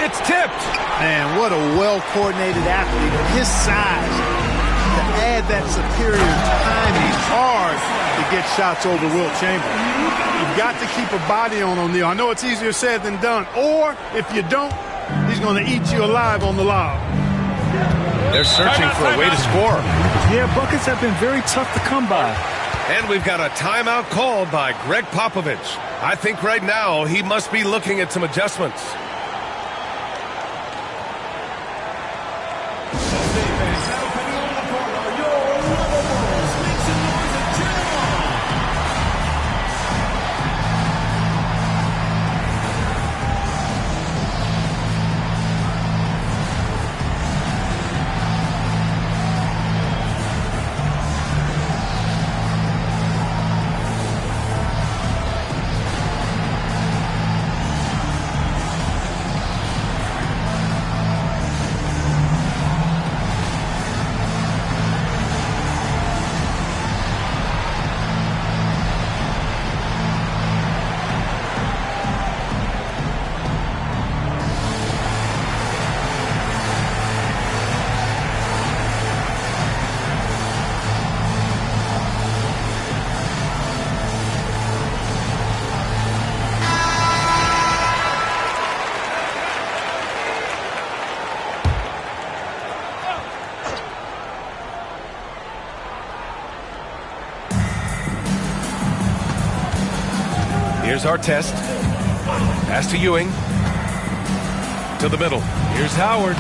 It's tipped. Man, what a well-coordinated athlete at his size. To add that superior timing, hard to get shots over Wilt Chamberlain. You've got to keep a body on O'Neal. I know it's easier said than done. Or, if you don't, he's going to eat you alive on the lob. They're searching for a way to score. Yeah, buckets have been very tough to come by. And we've got a timeout called by Greg Popovich. I think right now he must be looking at some adjustments. Here's our test. Pass to Ewing. To the middle. Here's Howard.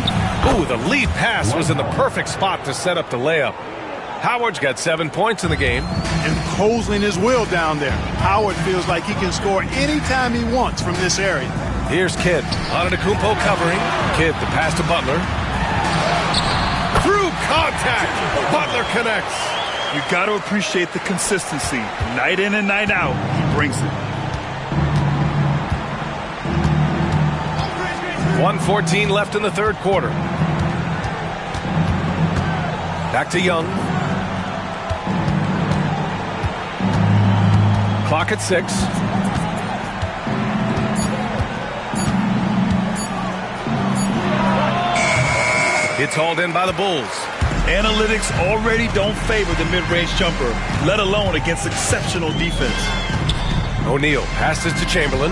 Ooh, the lead pass was in the perfect spot to set up the layup. Howard's got 7 points in the game. Imposing his will down there. Howard feels like he can score anytime he wants from this area. Here's Kidd. Antetokounmpo covering. Kidd, the pass to Butler. Through contact. Butler connects. You got to appreciate the consistency. Night in and night out, he brings it. 1:14 left in the third quarter. Back to Young. Clock at 6. It's hauled in by the Bulls. Analytics already don't favor the mid-range jumper, let alone against exceptional defense. O'Neal passes to Chamberlain.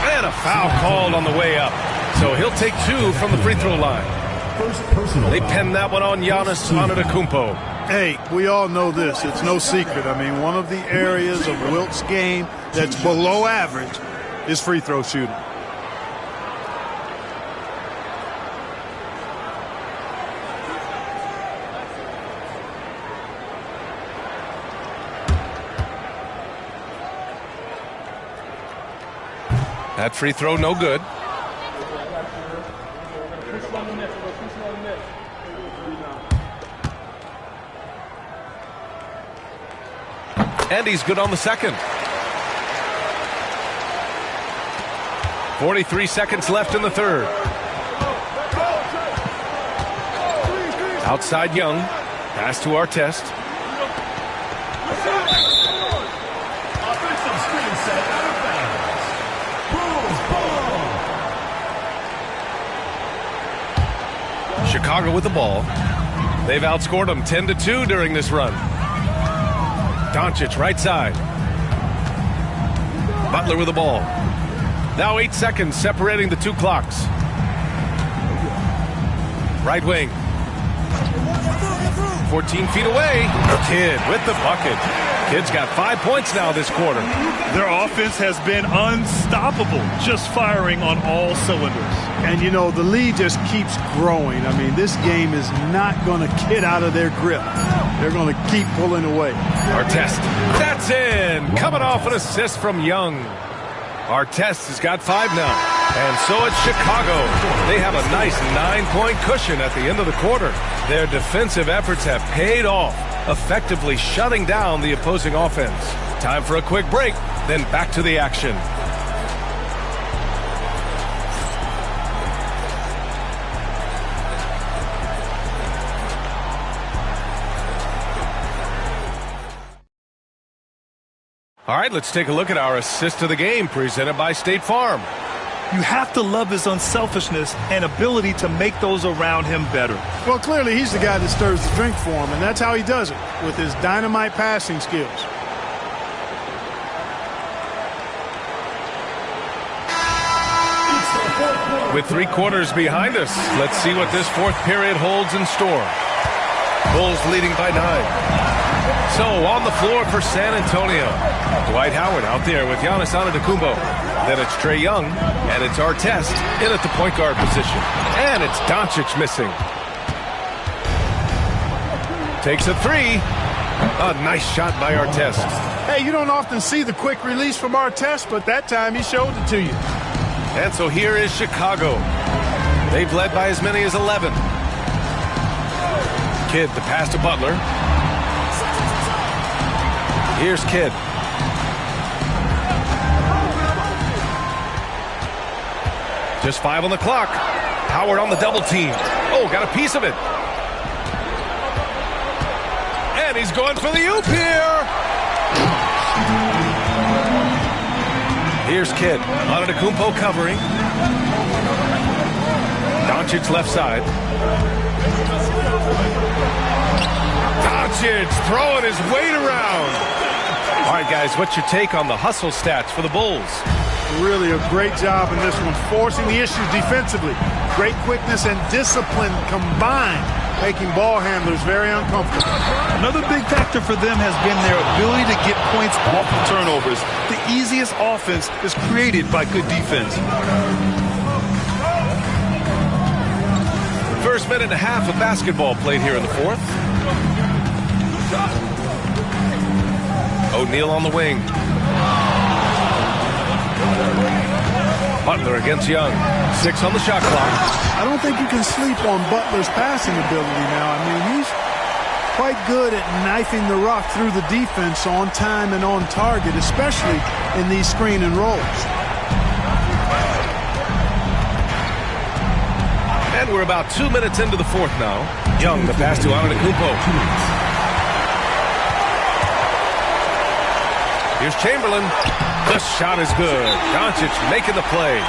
And a foul called on the way up. So he'll take 2 from the free throw line. They pin that one on Giannis Antetokounmpo. Hey, we all know this. It's no secret. I mean, one of the areas of Wilt's game that's below average is free throw shooting. That free throw, no good. And he's good on the second. 43 seconds left in the third. Outside Young. Pass to Artest. Chicago with the ball. They've outscored them 10-2 during this run. Doncic right side. Butler with the ball. Now 8 seconds separating the two clocks. Right wing. 14 feet away. Kidd with the bucket. Kidd's got 5 points now this quarter. Their offense has been unstoppable, just firing on all cylinders. And, you know, the lead just keeps growing. I mean, this game is not going to get out of their grip. They're going to keep pulling away. Artest. That's in. Coming off an assist from Young. Artest has got 5 now. And so it's Chicago. They have a nice 9-point cushion at the end of the quarter. Their defensive efforts have paid off, effectively shutting down the opposing offense. Time for a quick break, then back to the action. All right, let's take a look at our assist of the game presented by State Farm. You have to love his unselfishness and ability to make those around him better. Well, clearly he's the guy that stirs the drink for him, and that's how he does it, with his dynamite passing skills. With 3 quarters behind us, let's see what this fourth period holds in store. Bulls leading by 9. So on the floor for San Antonio, Dwight Howard out there with Giannis Antetokounmpo. Then it's Trae Young, and it's Artest in at the point guard position. And it's Doncic missing. Takes a 3. A nice shot by Artest. Hey, you don't often see the quick release from Artest, but that time he showed it to you. And so here is Chicago. They've led by as many as 11. Kidd, the pass to Butler. Here's Kidd. Just 5 on the clock. Howard on the double team. Oh, got a piece of it. And he's going for the oop here. Here's Kidd. Antetokounmpo covering. Doncic left side. Doncic throwing his weight around. All right, guys, what's your take on the hustle stats for the Bulls? Really a great job in this one, forcing the issues defensively. Great quickness and discipline combined, making ball handlers very uncomfortable. Another big factor for them has been their ability to get points off of turnovers. The easiest offense is created by good defense. First minute and a half of basketball played here in the fourth. O'Neal on the wing. Butler against Young. 6 on the shot clock. I don't think you can sleep on Butler's passing ability now. I mean, he's quite good at knifing the rock through the defense on time and on target, especially in these screen and rolls. And we're about 2 minutes into the fourth now. Young, the pass to Antetokounmpo. Here's Chamberlain. The shot is good. Doncic making the play.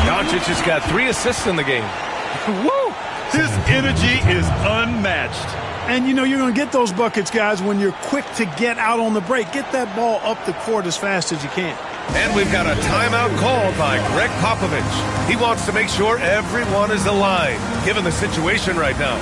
Doncic has got 3 assists in the game. Woo! His energy is unmatched. And, you know, you're going to get those buckets, guys, when you're quick to get out on the break. Get that ball up the court as fast as you can. And we've got a timeout called by Greg Popovich. He wants to make sure everyone is aligned, given the situation right now.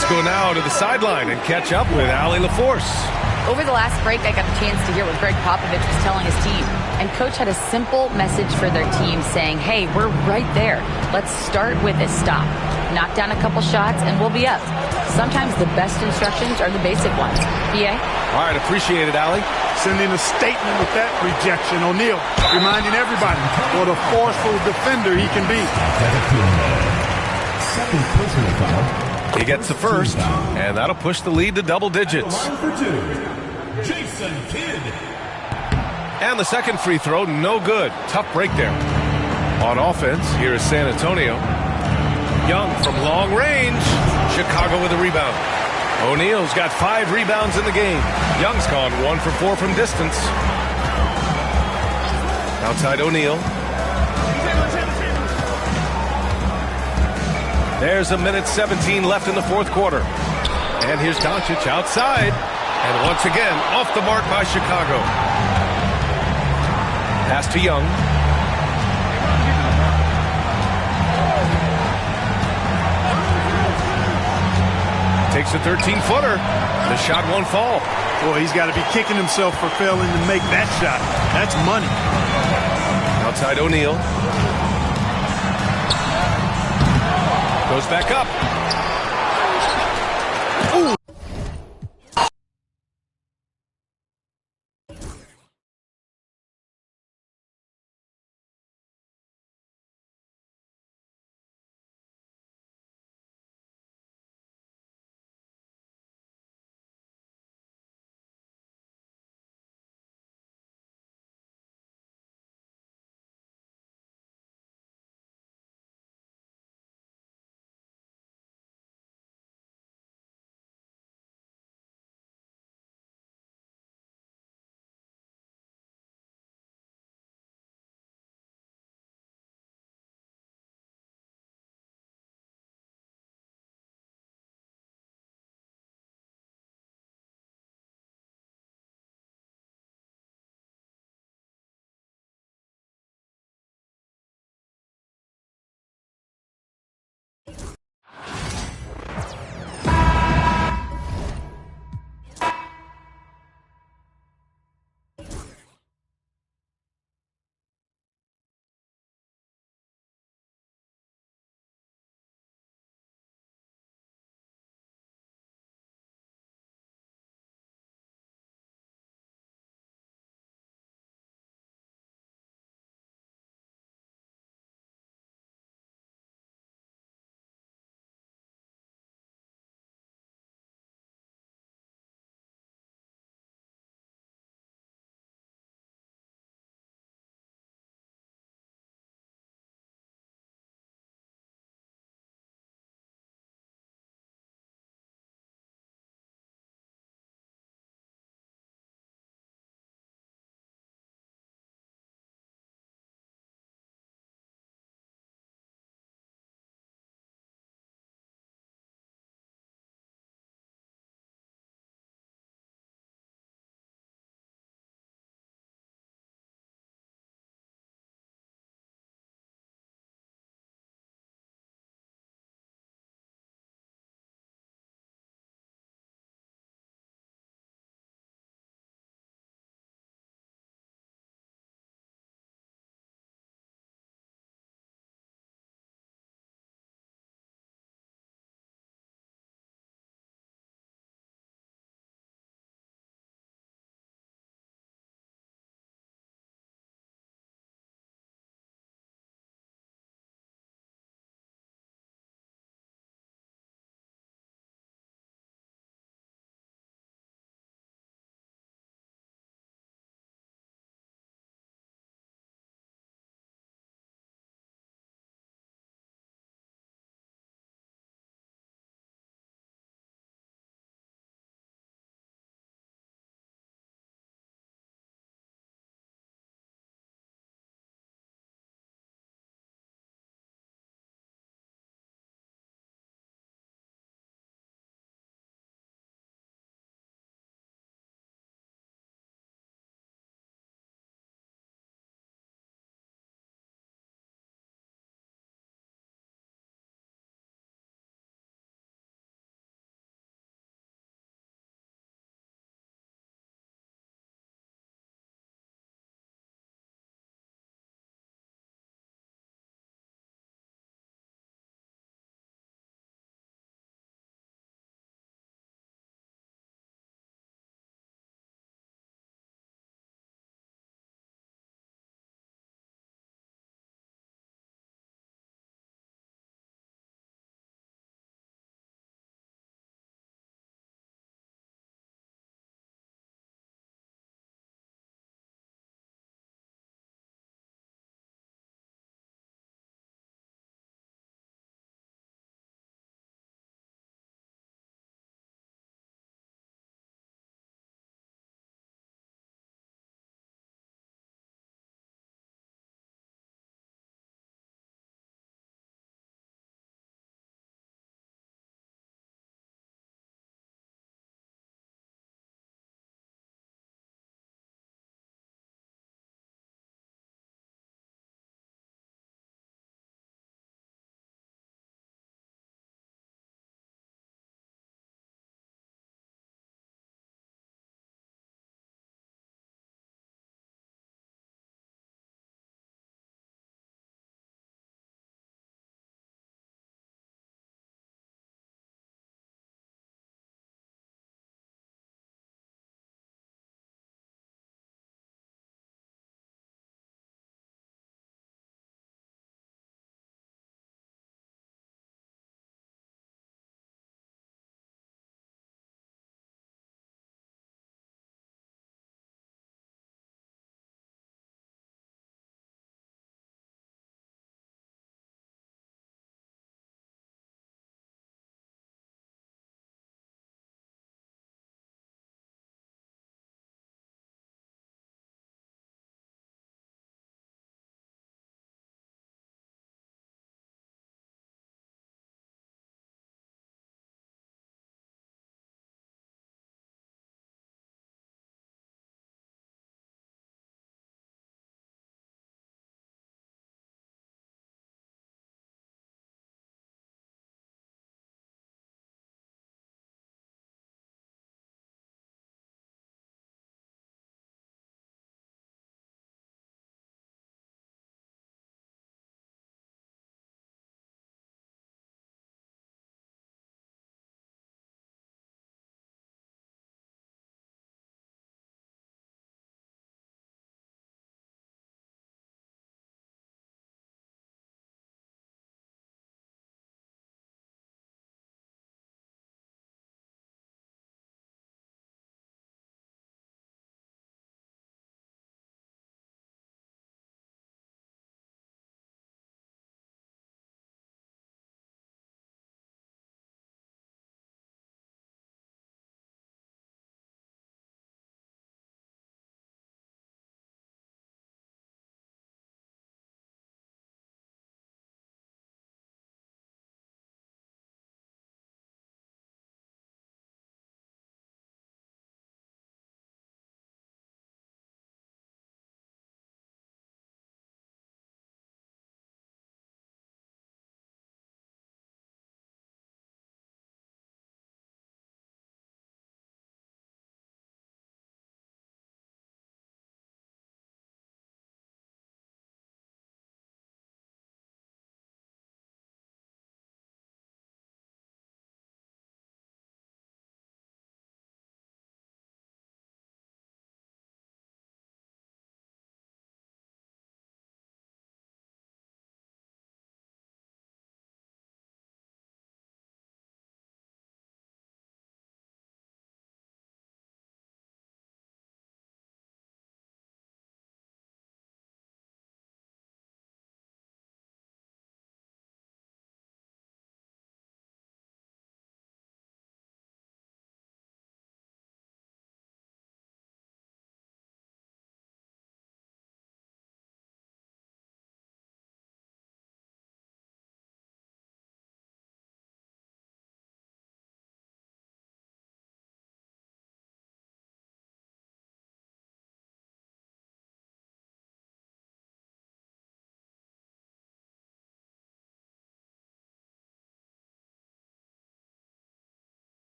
Let's go now to the sideline and catch up with Allie LaForce. Over the last break, I got the chance to hear what Greg Popovich was telling his team. And Coach had a simple message for their team saying, hey, we're right there. Let's start with a stop. Knock down a couple shots and we'll be up. Sometimes the best instructions are the basic ones. PA? All right, appreciate it, Allie. Sending a statement with that rejection. O'Neal reminding everybody what a forceful defender he can be. Second personal foul. He gets the first, and that'll push the lead to double digits. Line for two, Jason Kidd. And the second free throw, no good. Tough break there. On offense, here is San Antonio. Young from long range. Chicago with a rebound. O'Neal's got 5 rebounds in the game. Young's gone 1 for 4 from distance. Outside O'Neal. There's a minute 17 left in the fourth quarter. And here's Doncic outside. And once again, off the mark by Chicago. Pass to Young. Takes a 13-footer. The shot won't fall. Boy, he's got to be kicking himself for failing to make that shot. That's money. Outside O'Neal. Goes back up. Ooh.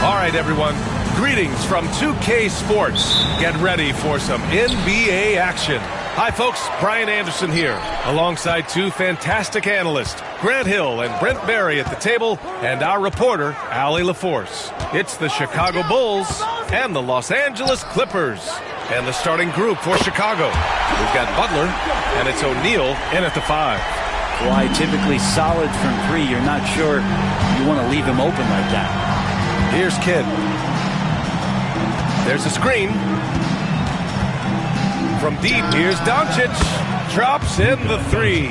All right, everyone. Greetings from 2K Sports. Get ready for some NBA action. Hi, folks. Brian Anderson here, alongside two fantastic analysts, Grant Hill and Brent Barry at the table, and our reporter, Allie LaForce. It's the Chicago Bulls and the Los Angeles Clippers. And the starting group for Chicago. We've got Butler, and it's O'Neal in at the 5. Why typically solid from 3. You're not sure you want to leave him open like that. Here's Kidd. There's a screen. From deep, here's Doncic. Drops in the 3.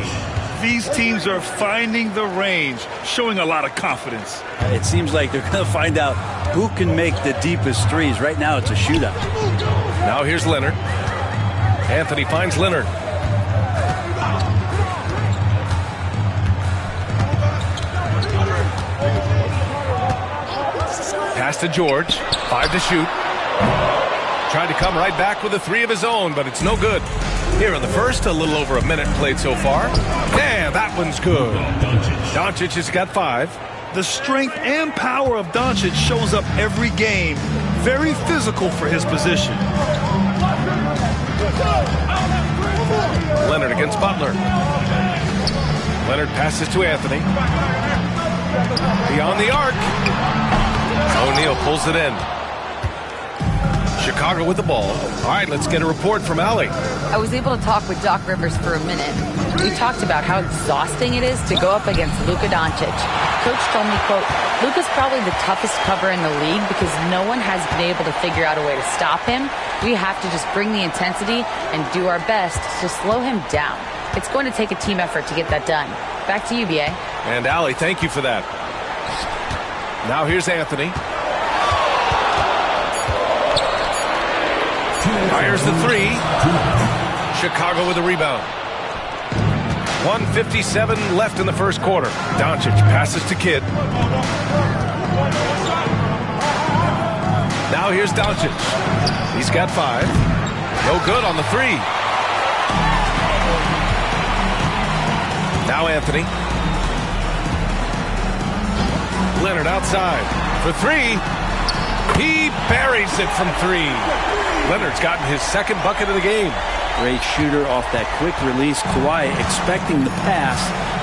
These teams are finding the range, showing a lot of confidence. It seems like they're going to find out who can make the deepest threes. Right now, it's a shootout. Now here's Leonard. Anthony finds Leonard. Pass to George. 5 to shoot. Tried to come right back with a 3 of his own, but it's no good. Here in the first, a little over a minute played so far. Yeah, that one's good. Doncic has got 5. The strength and power of Doncic shows up every game. Very physical for his position. Leonard against Butler. Leonard passes to Anthony. Beyond the arc. O'Neal pulls it in. Chicago with the ball. All right, let's get a report from Allie. I was able to talk with Doc Rivers for a minute. We talked about how exhausting it is to go up against Luka Doncic. Coach told me, quote, Luka's probably the toughest cover in the league because no one has been able to figure out a way to stop him. We have to just bring the intensity and do our best to slow him down. It's going to take a team effort to get that done. Back to you, B.A. And Allie, thank you for that. Now here's Anthony. Fires the 3. Chicago with a rebound. 1:57 left in the first quarter. Doncic passes to Kidd. Now here's Doncic. He's got 5. No good on the 3. Now Anthony. Leonard outside for 3. He buries it from 3. Leonard's gotten his second bucket of the game. Great shooter off that quick release. Kawhi expecting the pass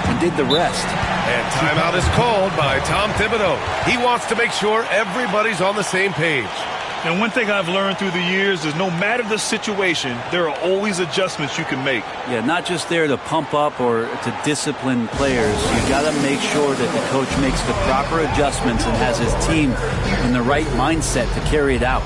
and did the rest. And timeout is called by Tom Thibodeau. He wants to make sure everybody's on the same page. And one thing I've learned through the years is no matter the situation, there are always adjustments you can make. Yeah, not just there to pump up or to discipline players. You got to make sure that the coach makes the proper adjustments and has his team in the right mindset to carry it out.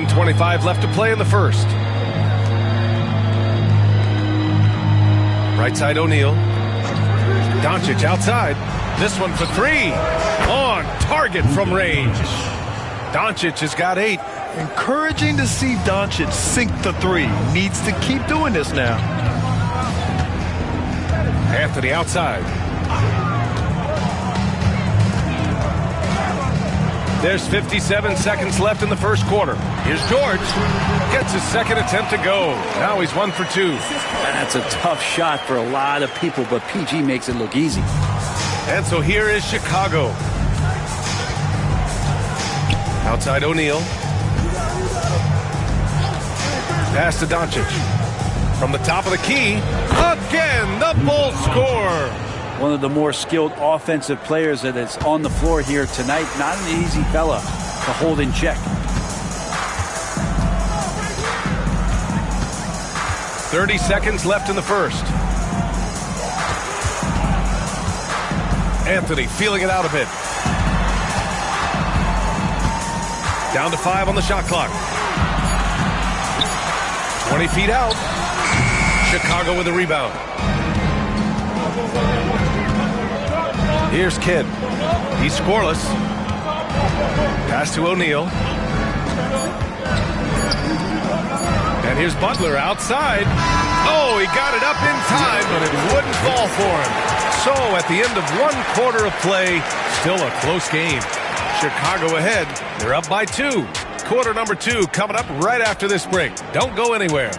.25 left to play in the first. Right side O'Neal. Doncic outside. This one for 3. On target from range. Doncic has got 8. Encouraging to see Doncic sink the 3. Needs to keep doing this now. Anthony outside. There's 57 seconds left in the first quarter. Here's George. Gets his second attempt to go. Now he's 1 for 2. That's a tough shot for a lot of people, but PG makes it look easy. And so here is Chicago. Outside O'Neal. Pass to Doncic. From the top of the key. Again, the Bulls score. One of the more skilled offensive players that is on the floor here tonight. Not an easy fella to hold in check. 30 seconds left in the first. Anthony feeling it out a bit. Down to 5 on the shot clock. 20 feet out. Chicago with a rebound. Here's Kidd. He's scoreless. Pass to O'Neal. And here's Butler outside. Oh, he got it up in time, but it wouldn't fall for him. So at the end of 1 quarter of play, still a close game. Chicago ahead. They're up by 2. Quarter number 2 coming up right after this break. Don't go anywhere.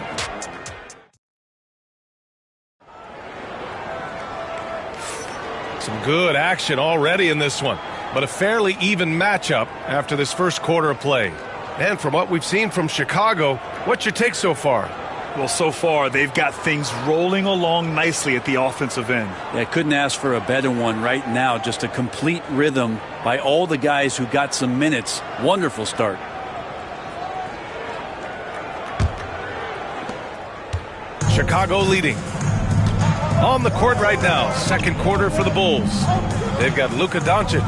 Some good action already in this one, but a fairly even matchup after this first quarter of play. And from what we've seen from Chicago, what's your take so far? Well, so far, they've got things rolling along nicely at the offensive end. Yeah, I couldn't ask for a better one right now. Just a complete rhythm by all the guys who got some minutes. Wonderful start. Chicago leading. On the court right now, second quarter for the Bulls. They've got Luka Doncic,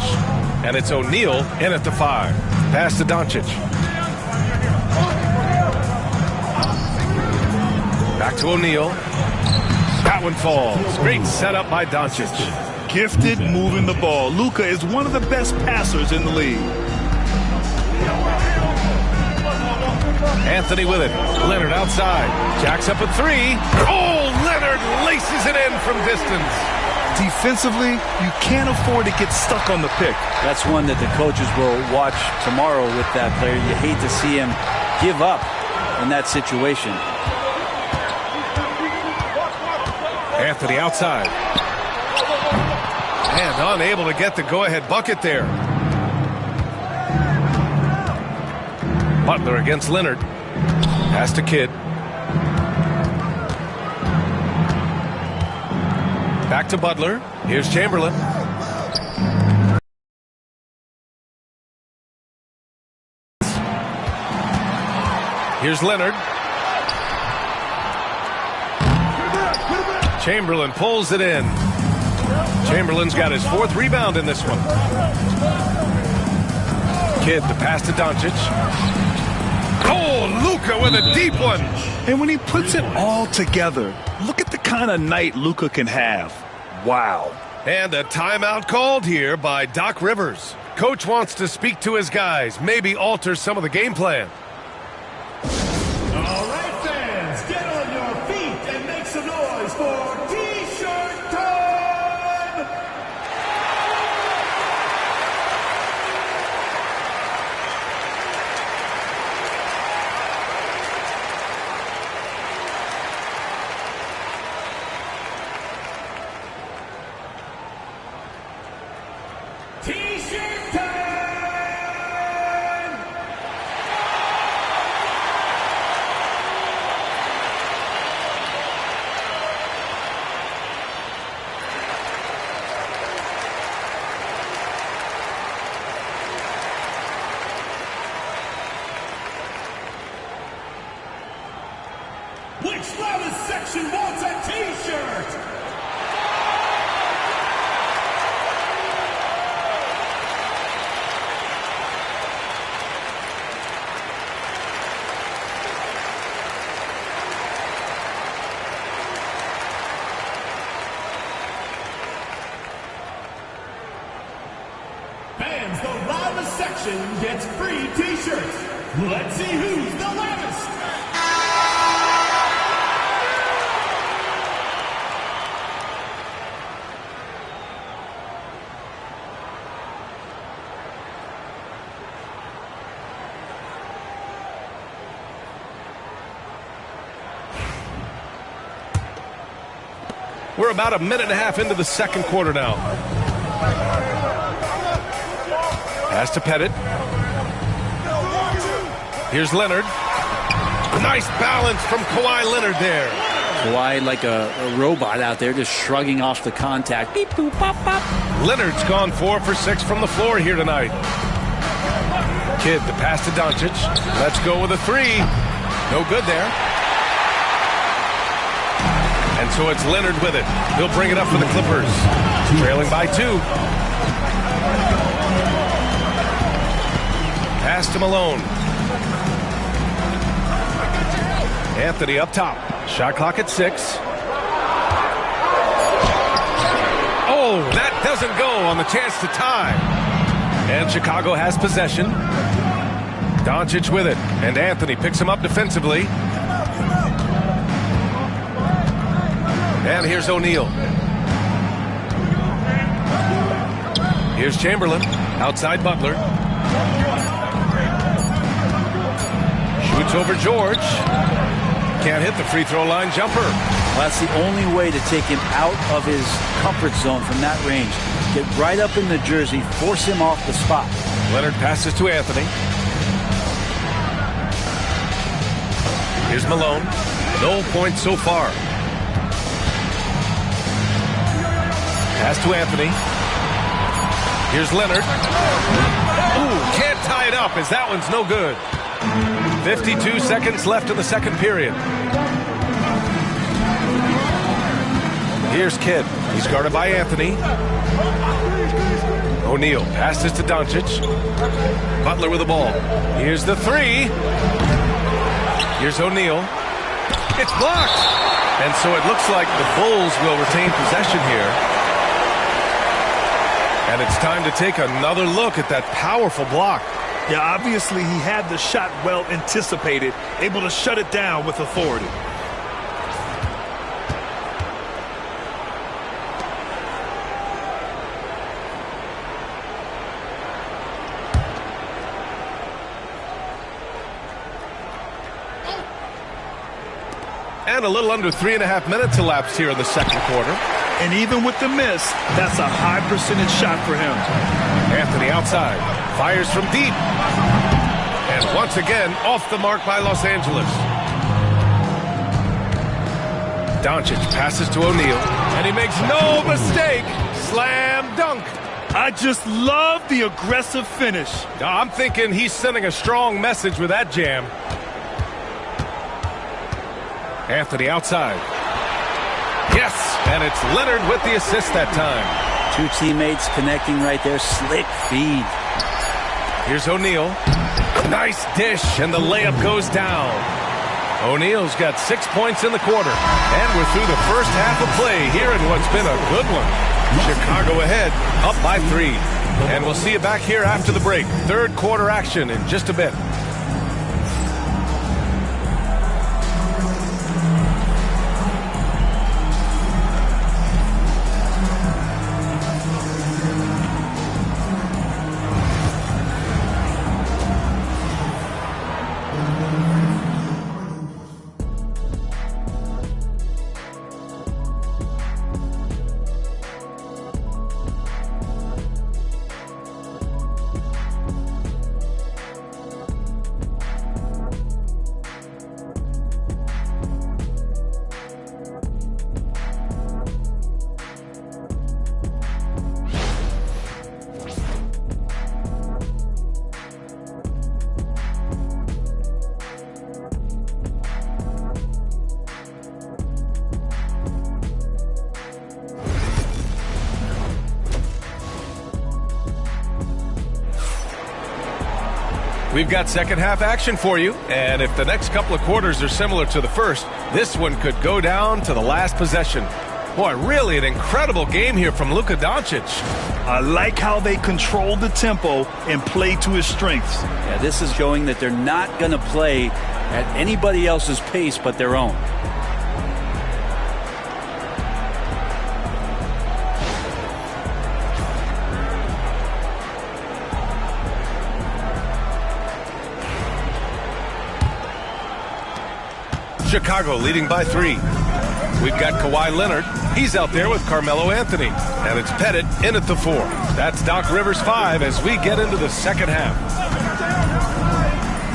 and it's O'Neal in at the 5. Pass to Doncic. Back to O'Neal. That one falls. Great setup by Doncic. Gifted moving the ball. Luka is one of the best passers in the league. Anthony with it. Leonard outside. Jacks up a 3. Oh, Leonard laces it in from distance. Defensively, you can't afford to get stuck on the pick. That's one that the coaches will watch tomorrow with that player. You hate to see him give up in that situation. Anthony outside. And unable to get the go-ahead bucket there. Butler against Leonard. Pass to Kidd. Back to Butler. Here's Chamberlain. Here's Leonard. Chamberlain pulls it in. Chamberlain's got his 4th rebound in this one. Kidd, the pass to Doncic. Oh, Luka with a deep one. And when he puts it all together, look at the kind of night Luka can have. Wow. And a timeout called here by Doc Rivers. Coach wants to speak to his guys, maybe alter some of the game plan. All right, fans, get on your feet and make some noise for T-shirt time! T-shirt time! Which loudest section wants a T-shirt? Fans, the loudest section gets free T-shirts. Let's see who's the loudest. We're about a minute and a half into the second quarter now. Pass to Pettit. Here's Leonard. Nice balance from Kawhi Leonard there. Kawhi like a robot out there just shrugging off the contact. Beep, boop, pop, pop. Leonard's gone 4 for 6 from the floor here tonight. Kidd, the pass to Doncic. Let's go with a 3. No good there. And so it's Leonard with it. He'll bring it up for the Clippers. Trailing by 2. Pass to Malone. Anthony up top. Shot clock at 6. Oh, that doesn't go on the chance to tie. And Chicago has possession. Doncic with it, and Anthony picks him up defensively. And here's O'Neal. Here's Chamberlain, outside Butler. Shoots over George. Can't hit the free throw line jumper. Well, that's the only way to take him out of his comfort zone from that range. Get right up in the jersey, force him off the spot. Leonard passes to Anthony. Here's Malone. No points so far. Pass to Anthony. Here's Leonard. Ooh, can't tie it up as that one's no good. 52 seconds left in the second period. Here's Kidd. He's guarded by Anthony. O'Neal passes to Doncic. Butler with the ball. Here's the three. Here's O'Neal. It's blocked. And so it looks like the Bulls will retain possession here. And it's time to take another look at that powerful block. Yeah, obviously he had the shot well anticipated, able to shut it down with authority. And a little under 3.5 minutes elapsed here in the second quarter. And even with the miss, that's a high percentage shot for him. Anthony outside, fires from deep. And once again, off the mark by Los Angeles. Doncic passes to O'Neal, and he makes no mistake. Slam dunk. I just love the aggressive finish. I'm thinking he's sending a strong message with that jam. Anthony outside. Yes, and it's Leonard with the assist that time. Two teammates connecting right there. Slick feed. Here's O'Neal. Nice dish, and the layup goes down. O'Neal's got 6 points in the quarter. And we're through the first half of play here in what's been a good one. Chicago ahead, up by 3. And we'll see you back here after the break. Third quarter action in just a bit. We've got second half action for you, and if the next couple of quarters are similar to the first, this one could go down to the last possession. Boy, really an incredible game here from Luka Doncic. I like how they control the tempo and play to his strengths. Yeah, this is showing that they're not going to play at anybody else's pace but their own. Chicago leading by 3. We've got Kawhi Leonard. He's out there with Carmelo Anthony. And it's Pettit in at the 4. That's Doc Rivers 5 as we get into the second half.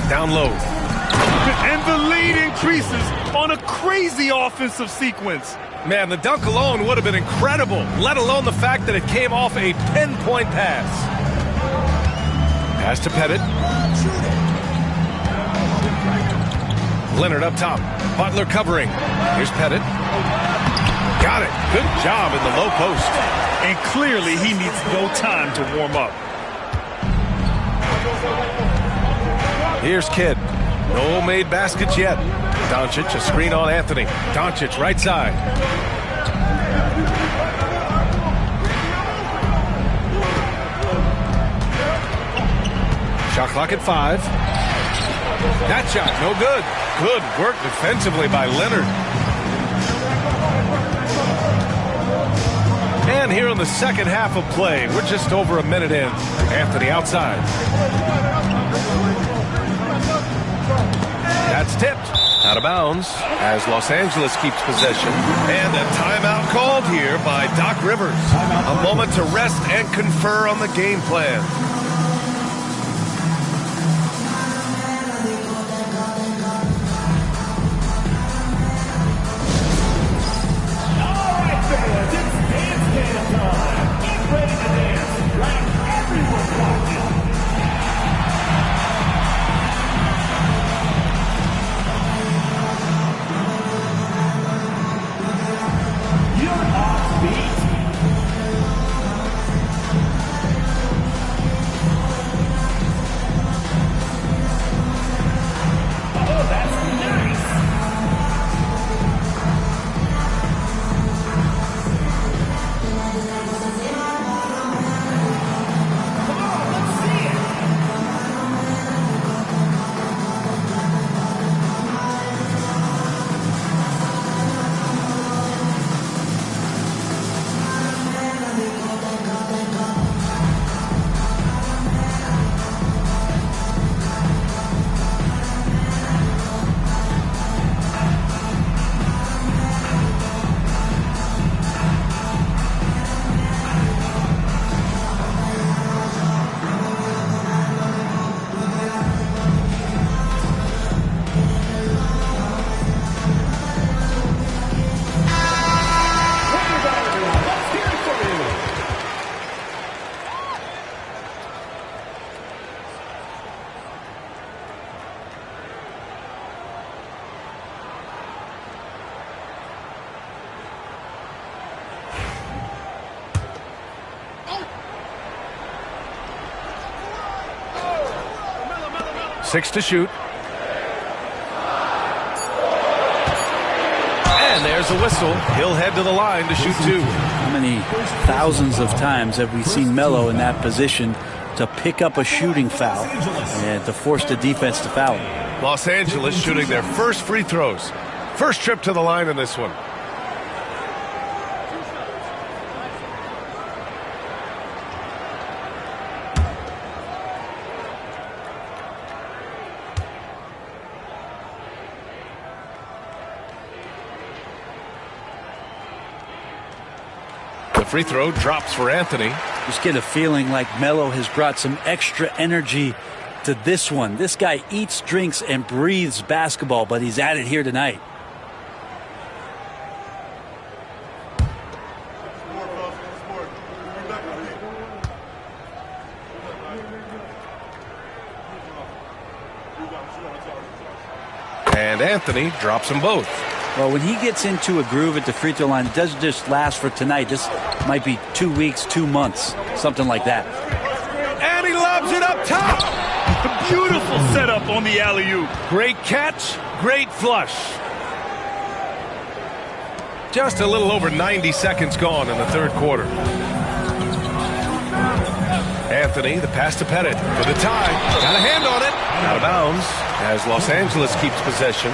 Down low. And the lead increases on a crazy offensive sequence. Man, the dunk alone would have been incredible, let alone the fact that it came off a pinpoint pass. Pass to Pettit. Leonard up top. Butler covering. Here's Pettit. Got it. Good job in the low post. And clearly he needs no time to warm up. Here's Kidd. No made baskets yet. Doncic, a screen on Anthony. Doncic, right side. Shot clock at 5. That shot, no good. Good work defensively by Leonard. And here in the second half of play, we're just over a minute in. Anthony outside. That's tipped. Out of bounds as Los Angeles keeps possession. And a timeout called here by Doc Rivers. A moment to rest and confer on the game plan. Six to shoot. And there's a whistle. He'll head to the line to shoot 2. How many thousands of times have we seen Melo in that position to pick up a shooting foul and to force the defense to foul him? Los Angeles shooting their first free throws. First trip to the line in this one. Free throw drops for Anthony. Just get a feeling like Melo has brought some extra energy to this one. This guy eats, drinks, and breathes basketball, but he's at it here tonight. And Anthony drops them both. Well, when he gets into a groove at the free throw line, it doesn't just last for tonight. This might be 2 weeks, 2 months, something like that. And he lobs it up top. Beautiful setup on the alley-oop. Great catch, great flush. Just a little over 90 seconds gone in the third quarter. Anthony, the pass to Pettit for the tie. Got a hand on it. Out of bounds as Los Angeles keeps possession.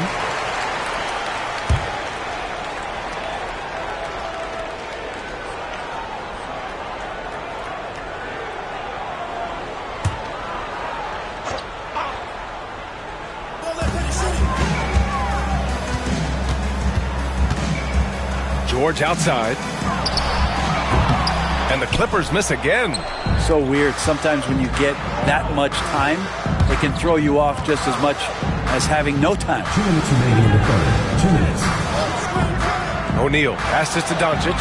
George outside. And the Clippers miss again. So weird. Sometimes when you get that much time, it can throw you off just as much as having no time. 2 minutes remaining in the third. 2 minutes. O'Neal passes to Doncic.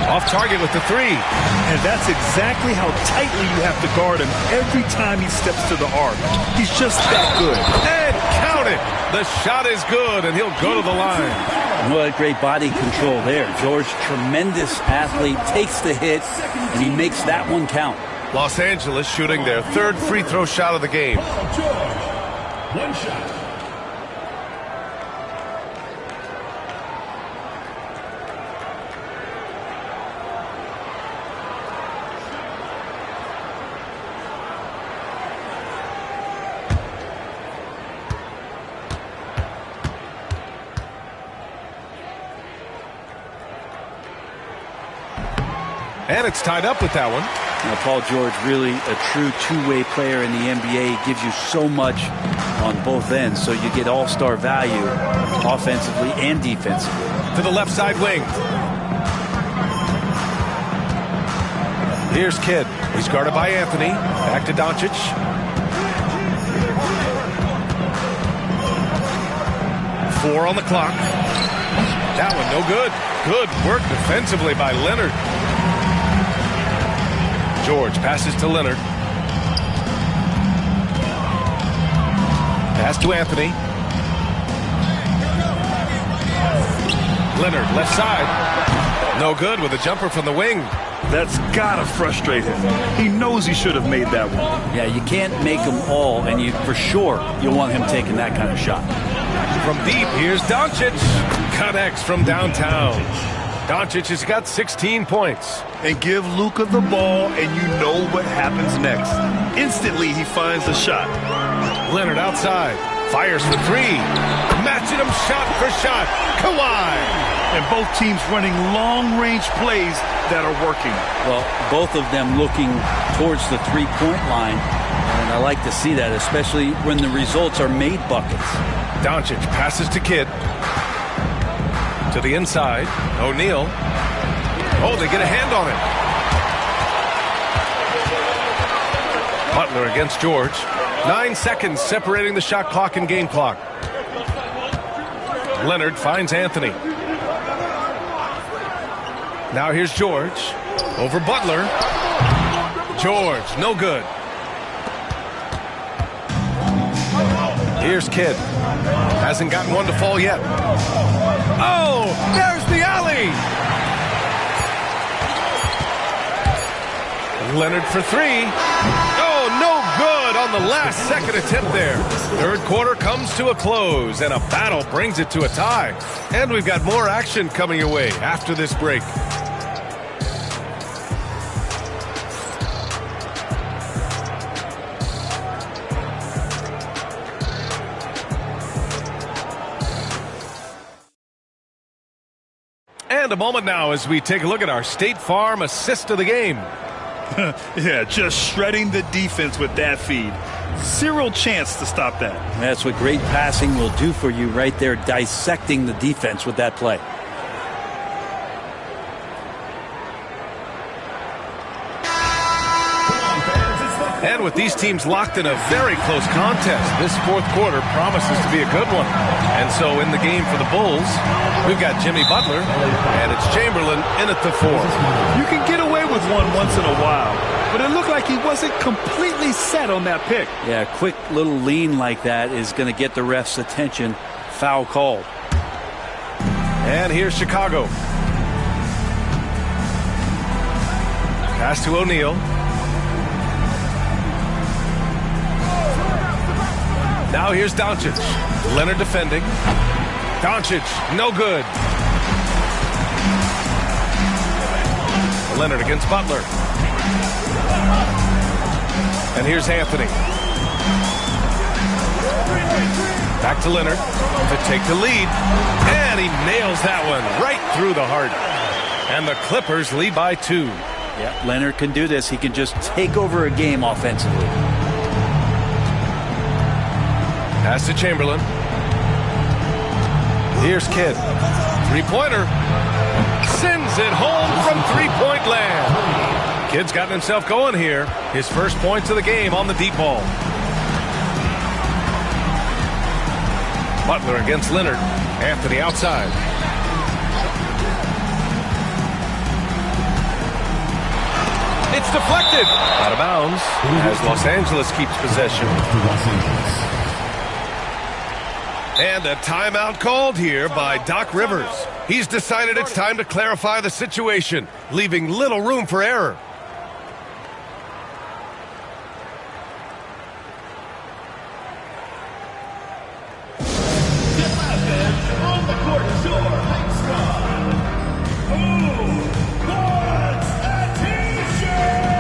Off target with the 3. And that's exactly how tightly you have to guard him every time he steps to the arc. He's just that good. And count it. The shot is good, and he'll go to the line. What great body control there. George, tremendous athlete, takes the hit, and he makes that one count. Los Angeles shooting their third free throw shot of the game. One shot. And it's tied up with that one. Now, Paul George, really a true two-way player in the NBA. He gives you so much on both ends, so you get all-star value offensively and defensively. To the left side wing. Here's Kidd. He's guarded by Anthony. Back to Doncic. Four on the clock. That one no good. Good work defensively by Leonard. George passes to Leonard. Pass to Anthony. Leonard, left side. No good with a jumper from the wing. That's gotta frustrate him. He knows he should have made that one. Yeah, you can't make them all, and you for sure you'll want him taking that kind of shot. From deep, here's Doncic. Connects from downtown. Doncic has got 16 points. And give Luka the ball, and you know what happens next. Instantly, he finds the shot. Leonard outside. Fires for three. Matching him shot for shot. Kawhi. And both teams running long-range plays that are working. Well, both of them looking towards the three-point line. And I like to see that, especially when the results are made buckets. Doncic passes to Kidd. To the inside. O'Neal. Oh, they get a hand on it. Butler against George. 9 seconds separating the shot clock and game clock. Leonard finds Anthony. Now here's George. Over Butler. George, no good. Here's Kidd. Hasn't gotten one to fall yet. Oh, there's the alley. Leonard for three. Oh, no good on the last second attempt there. Third quarter comes to a close, and a battle brings it to a tie. And we've got more action coming your way after this break. And a moment now as we take a look at our State Farm assist of the game. Yeah, just shredding the defense with that feed. Zero chance to stop that. That's what great passing will do for you right there, dissecting the defense with that play. And with these teams locked in a very close contest, this fourth quarter promises to be a good one. And so in the game for the Bulls, we've got Jimmy Butler, and it's Chamberlain in at the 4. You can get away with one once in a while, but it looked like he wasn't completely set on that pick. Yeah, a quick little lean like that is going to get the ref's attention. Foul called. And here's Chicago. Pass to O'Neal. Now here's Doncic. Leonard defending. Doncic, no good. Leonard against Butler. And here's Anthony. Back to Leonard to take the lead. And he nails that one right through the heart. And the Clippers lead by 2. Yeah, Leonard can do this. He can just take over a game offensively. Pass to Chamberlain. Here's Kidd. Three-pointer. Sends it home from three-point land. Kidd's gotten himself going here. His first points of the game on the deep ball. Butler against Leonard. Anthony outside. It's deflected. Out of bounds as Los Angeles keeps possession. And a timeout called here by Doc Rivers. He's decided it's time to clarify the situation, leaving little room for error. On the court, shore, who wants a T-shirt?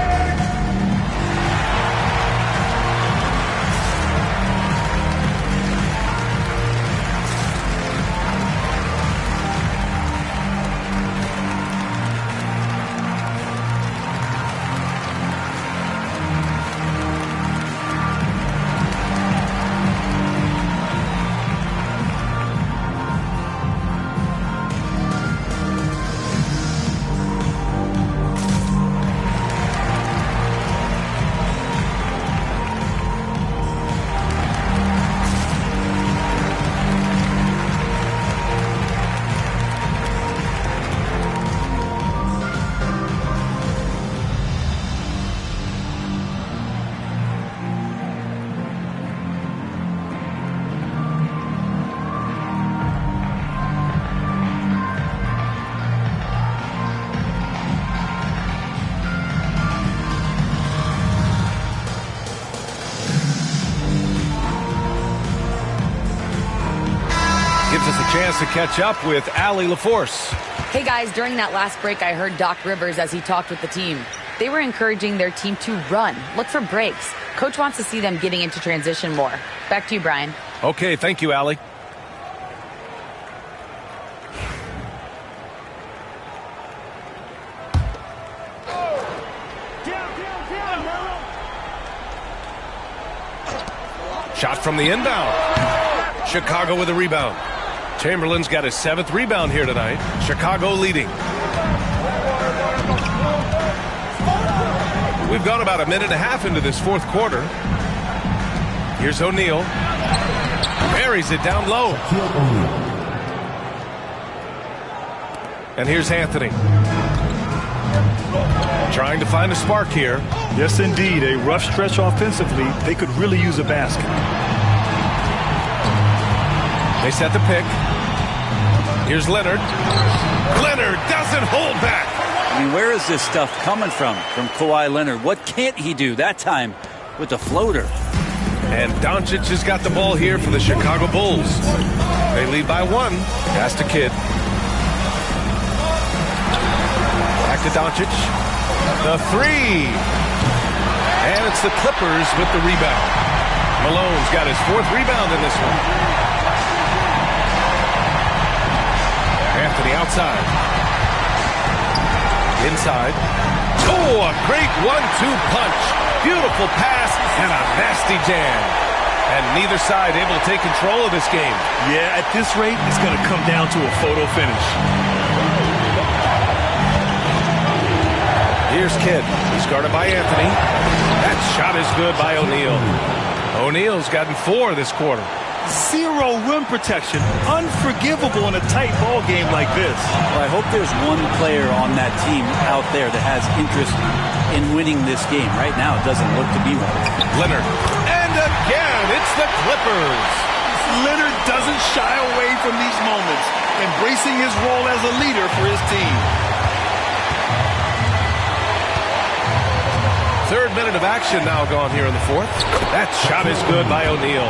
has to catch up with Allie LaForce. Hey guys, during that last break, I heard Doc Rivers as he talked with the team. They were encouraging their team to run, look for breaks. Coach wants to see them getting into transition more. Back to you, Brian. Okay, thank you, Allie. Shot from the inbound. Chicago with a rebound. Chamberlain's got his 7th rebound here tonight. Chicago leading. We've gone about a minute and a half into this 4th quarter. Here's O'Neal. Buries it down low. And here's Anthony. Trying to find a spark here. Yes, indeed. A rough stretch offensively. They could really use a basket. They set the pick. Here's Leonard. Leonard doesn't hold back. I mean, where is this stuff coming from Kawhi Leonard? What can't he do that time with the floater? And Doncic has got the ball here for the Chicago Bulls. They lead by 1. Pass to Kidd. Back to Doncic. The 3. And it's the Clippers with the rebound. Malone's got his 4th rebound in this one. Anthony outside. Inside. Oh, a great 1-2 punch. Beautiful pass and a nasty jam. And neither side able to take control of this game. Yeah, at this rate, it's going to come down to a photo finish. Here's Kidd. He's guarded by Anthony. That shot is good by O'Neal. O'Neal's gotten 4 this quarter. 0 rim protection. Unforgivable in a tight ball game like this. Well, I hope there's one player on that team out there that has interest in winning this game. Right now, it doesn't look to be one. Leonard. And again, it's the Clippers. Leonard doesn't shy away from these moments, embracing his role as a leader for his team. 3rd minute of action now gone here in the 4th. That shot is good by O'Neal.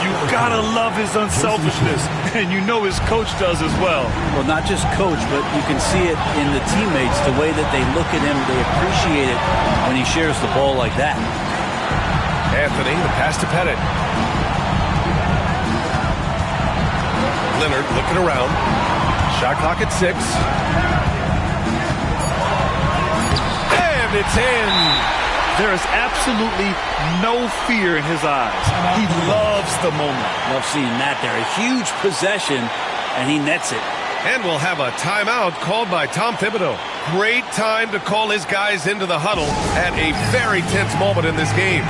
You gotta love his unselfishness, and you know his coach does as well. Well, not just coach, but you can see it in the teammates, the way that they look at him. They appreciate it when he shares the ball like that. Anthony, the pass to Pettit. Leonard looking around. Shot clock at 6. And it's in. There is absolutely no fear in his eyes. He loves the moment. Love seeing that there. A huge possession, and he nets it. And we'll have a timeout called by Tom Thibodeau. Great time to call his guys into the huddle at a very tense moment in this game.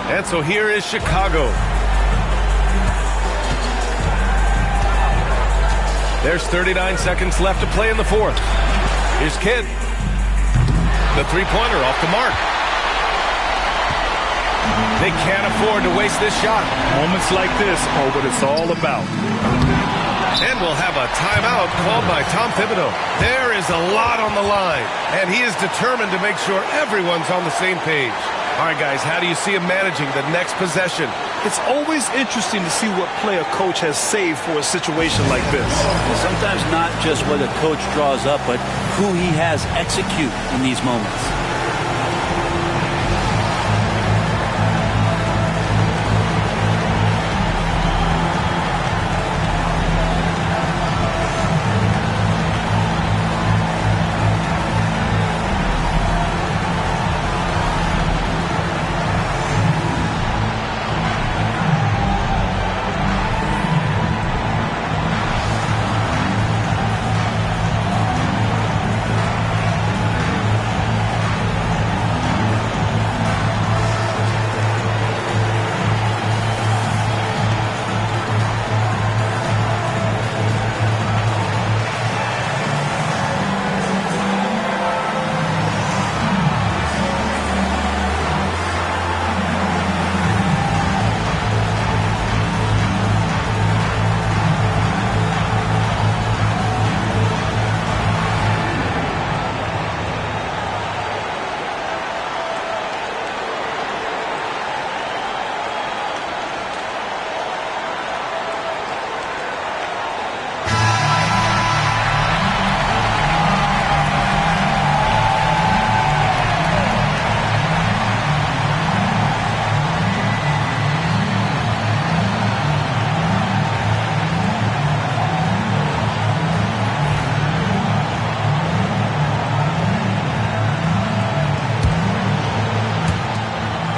And so here is Chicago. There's 39 seconds left to play in the 4th. Here's Kidd. The three-pointer off the mark. They can't afford to waste this shot. Moments like this are what it's all about. And we'll have a timeout called by Tom Thibodeau. There is a lot on the line, and he is determined to make sure everyone's on the same page. All right, guys, how do you see him managing the next possession? It's always interesting to see what play a coach has saved for a situation like this. Sometimes not just what a coach draws up, but who he has execute in these moments.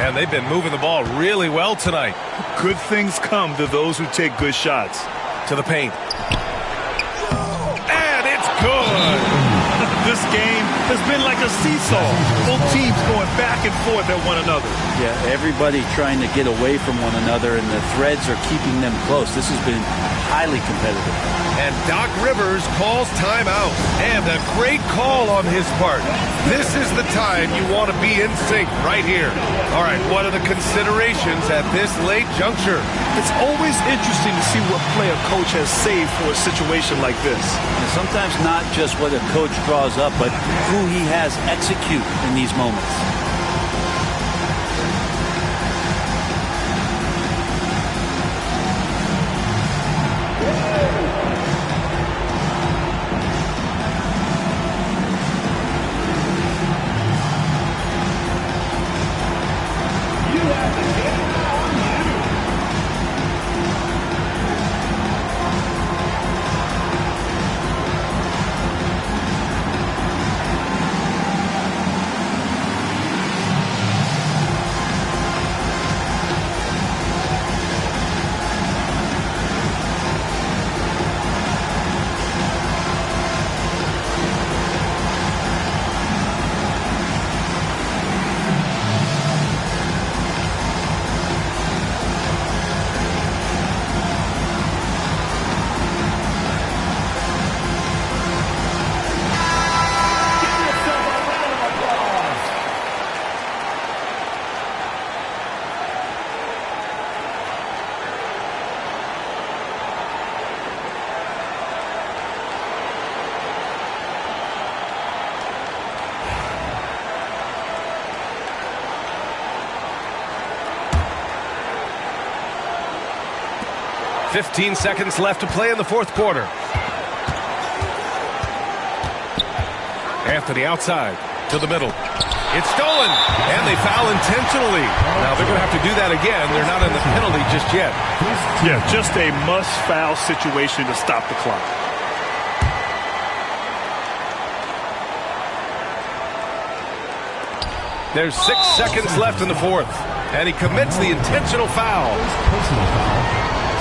They've been moving the ball really well tonight. Good things come to those who take good shots. To the paint. And it's good. This game has been like a seesaw. Both teams going back and forth at one another. Yeah, everybody trying to get away from one another, and the threads are keeping them close. This has been highly competitive. And Doc Rivers calls timeout. And a great call on his part. This is the time you want to be in sync right here. All right, what are the considerations at this late juncture? It's always interesting to see what play a coach has saved for a situation like this. And sometimes not just what a coach draws up, but who he has execute in these moments. .15 seconds left to play in the fourth quarter. Anthony outside to the middle. It's stolen, and they foul intentionally. Now they're going to have to do that again. They're not in the penalty just yet. Yeah, just a must-foul situation to stop the clock. There's 6 seconds left in the fourth, and he commits the intentional foul. Personal foul.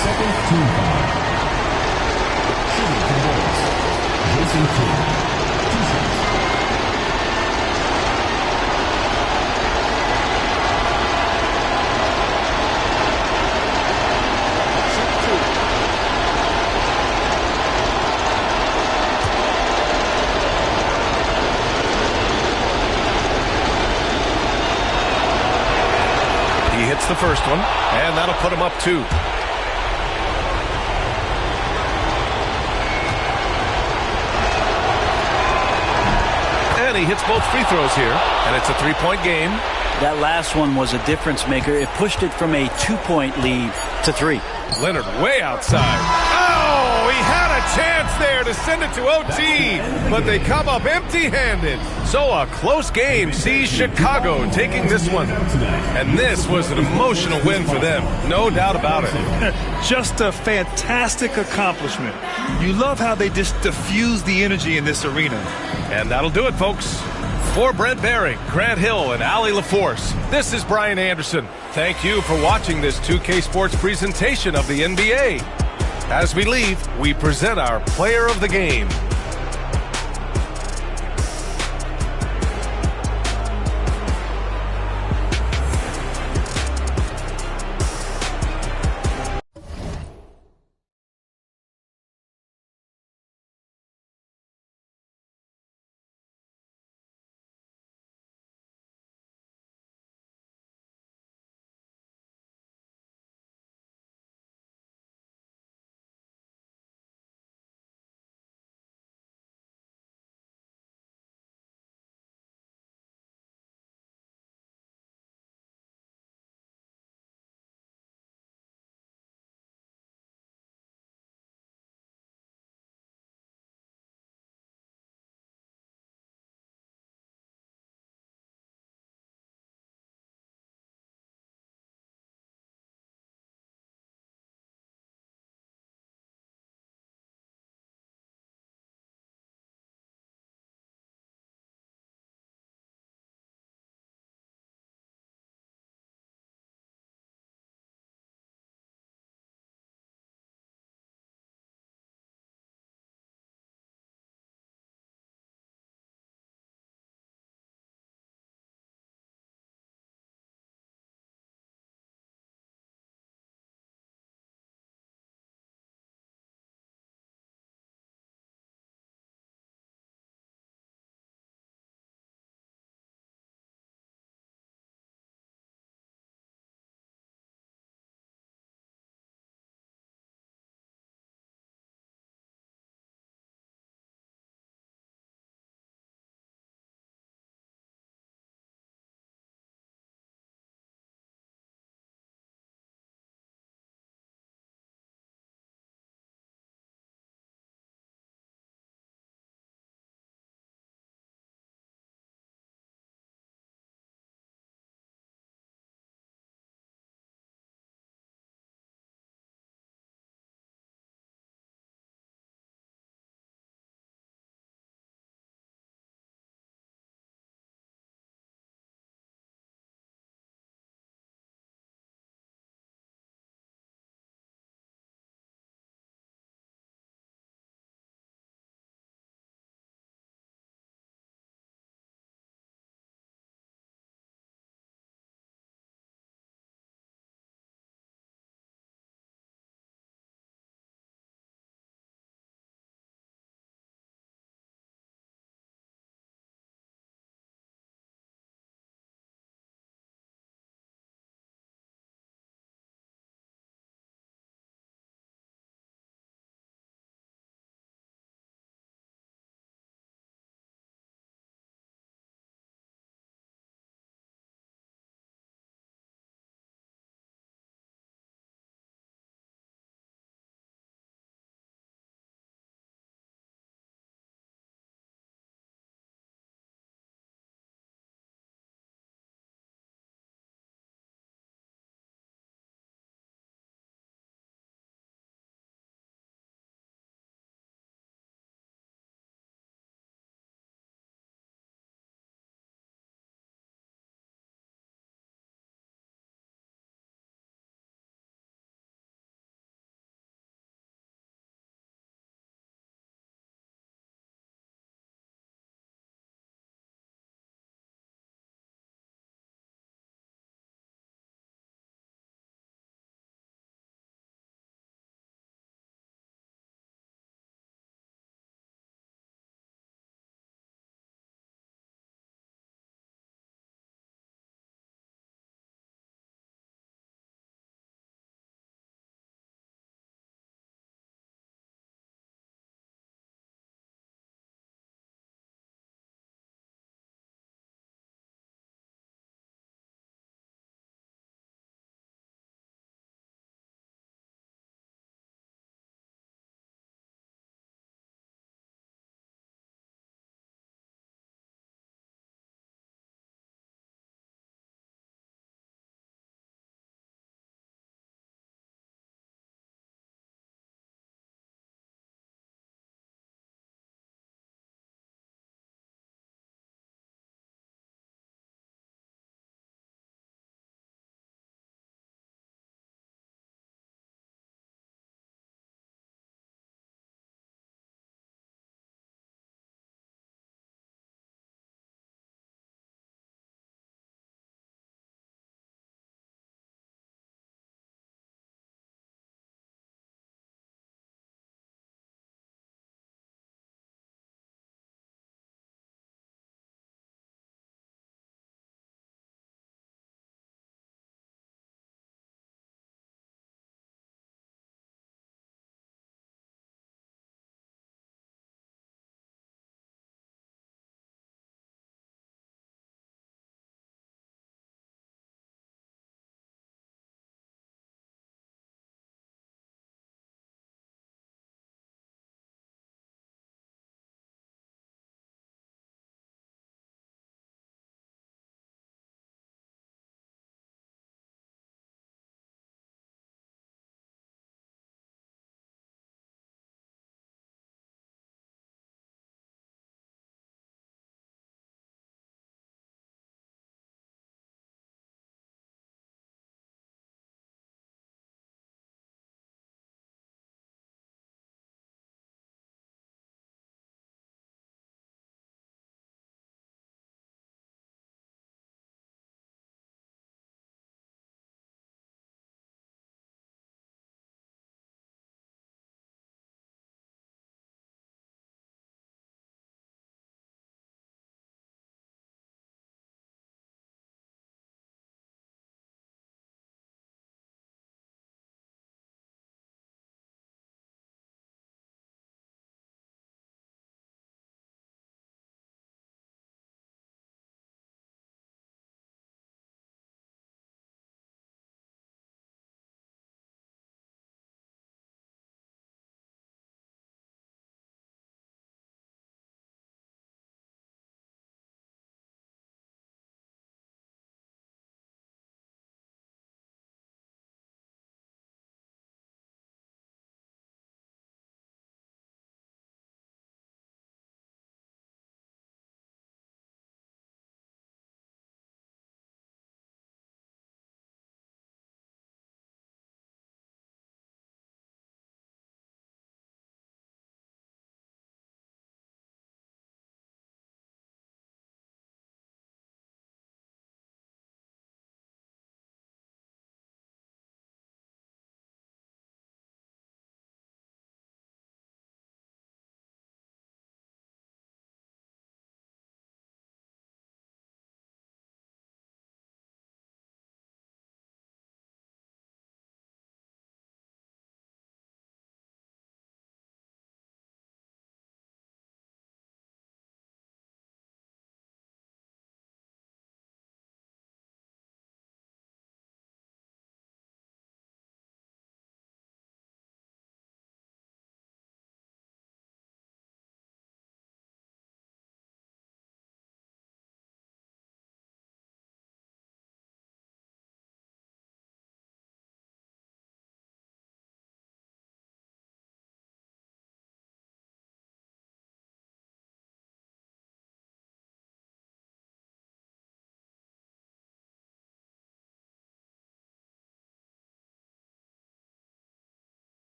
Second team foul. Shooting for the Bulls. Jason Kidd. 2 shots. hits the first one, and that'll put him up 2. And he hits both free throws here, and it's a 3-point game. That last one was a difference maker. It pushed it from a 2-point lead to 3. Leonard way outside. Oh, he had a chance there to send it to OT, but they come up empty-handed. So a close game sees Chicago taking this one. And this was an emotional win for them, no doubt about it. Just a fantastic accomplishment. You love how they just diffuse the energy in this arena. And that'll do it, folks. For Brent Baring, Grant Hill, and Allie LaForce, this is Brian Anderson. Thank you for watching this 2K Sports presentation of the NBA. As we leave, we present our player of the game.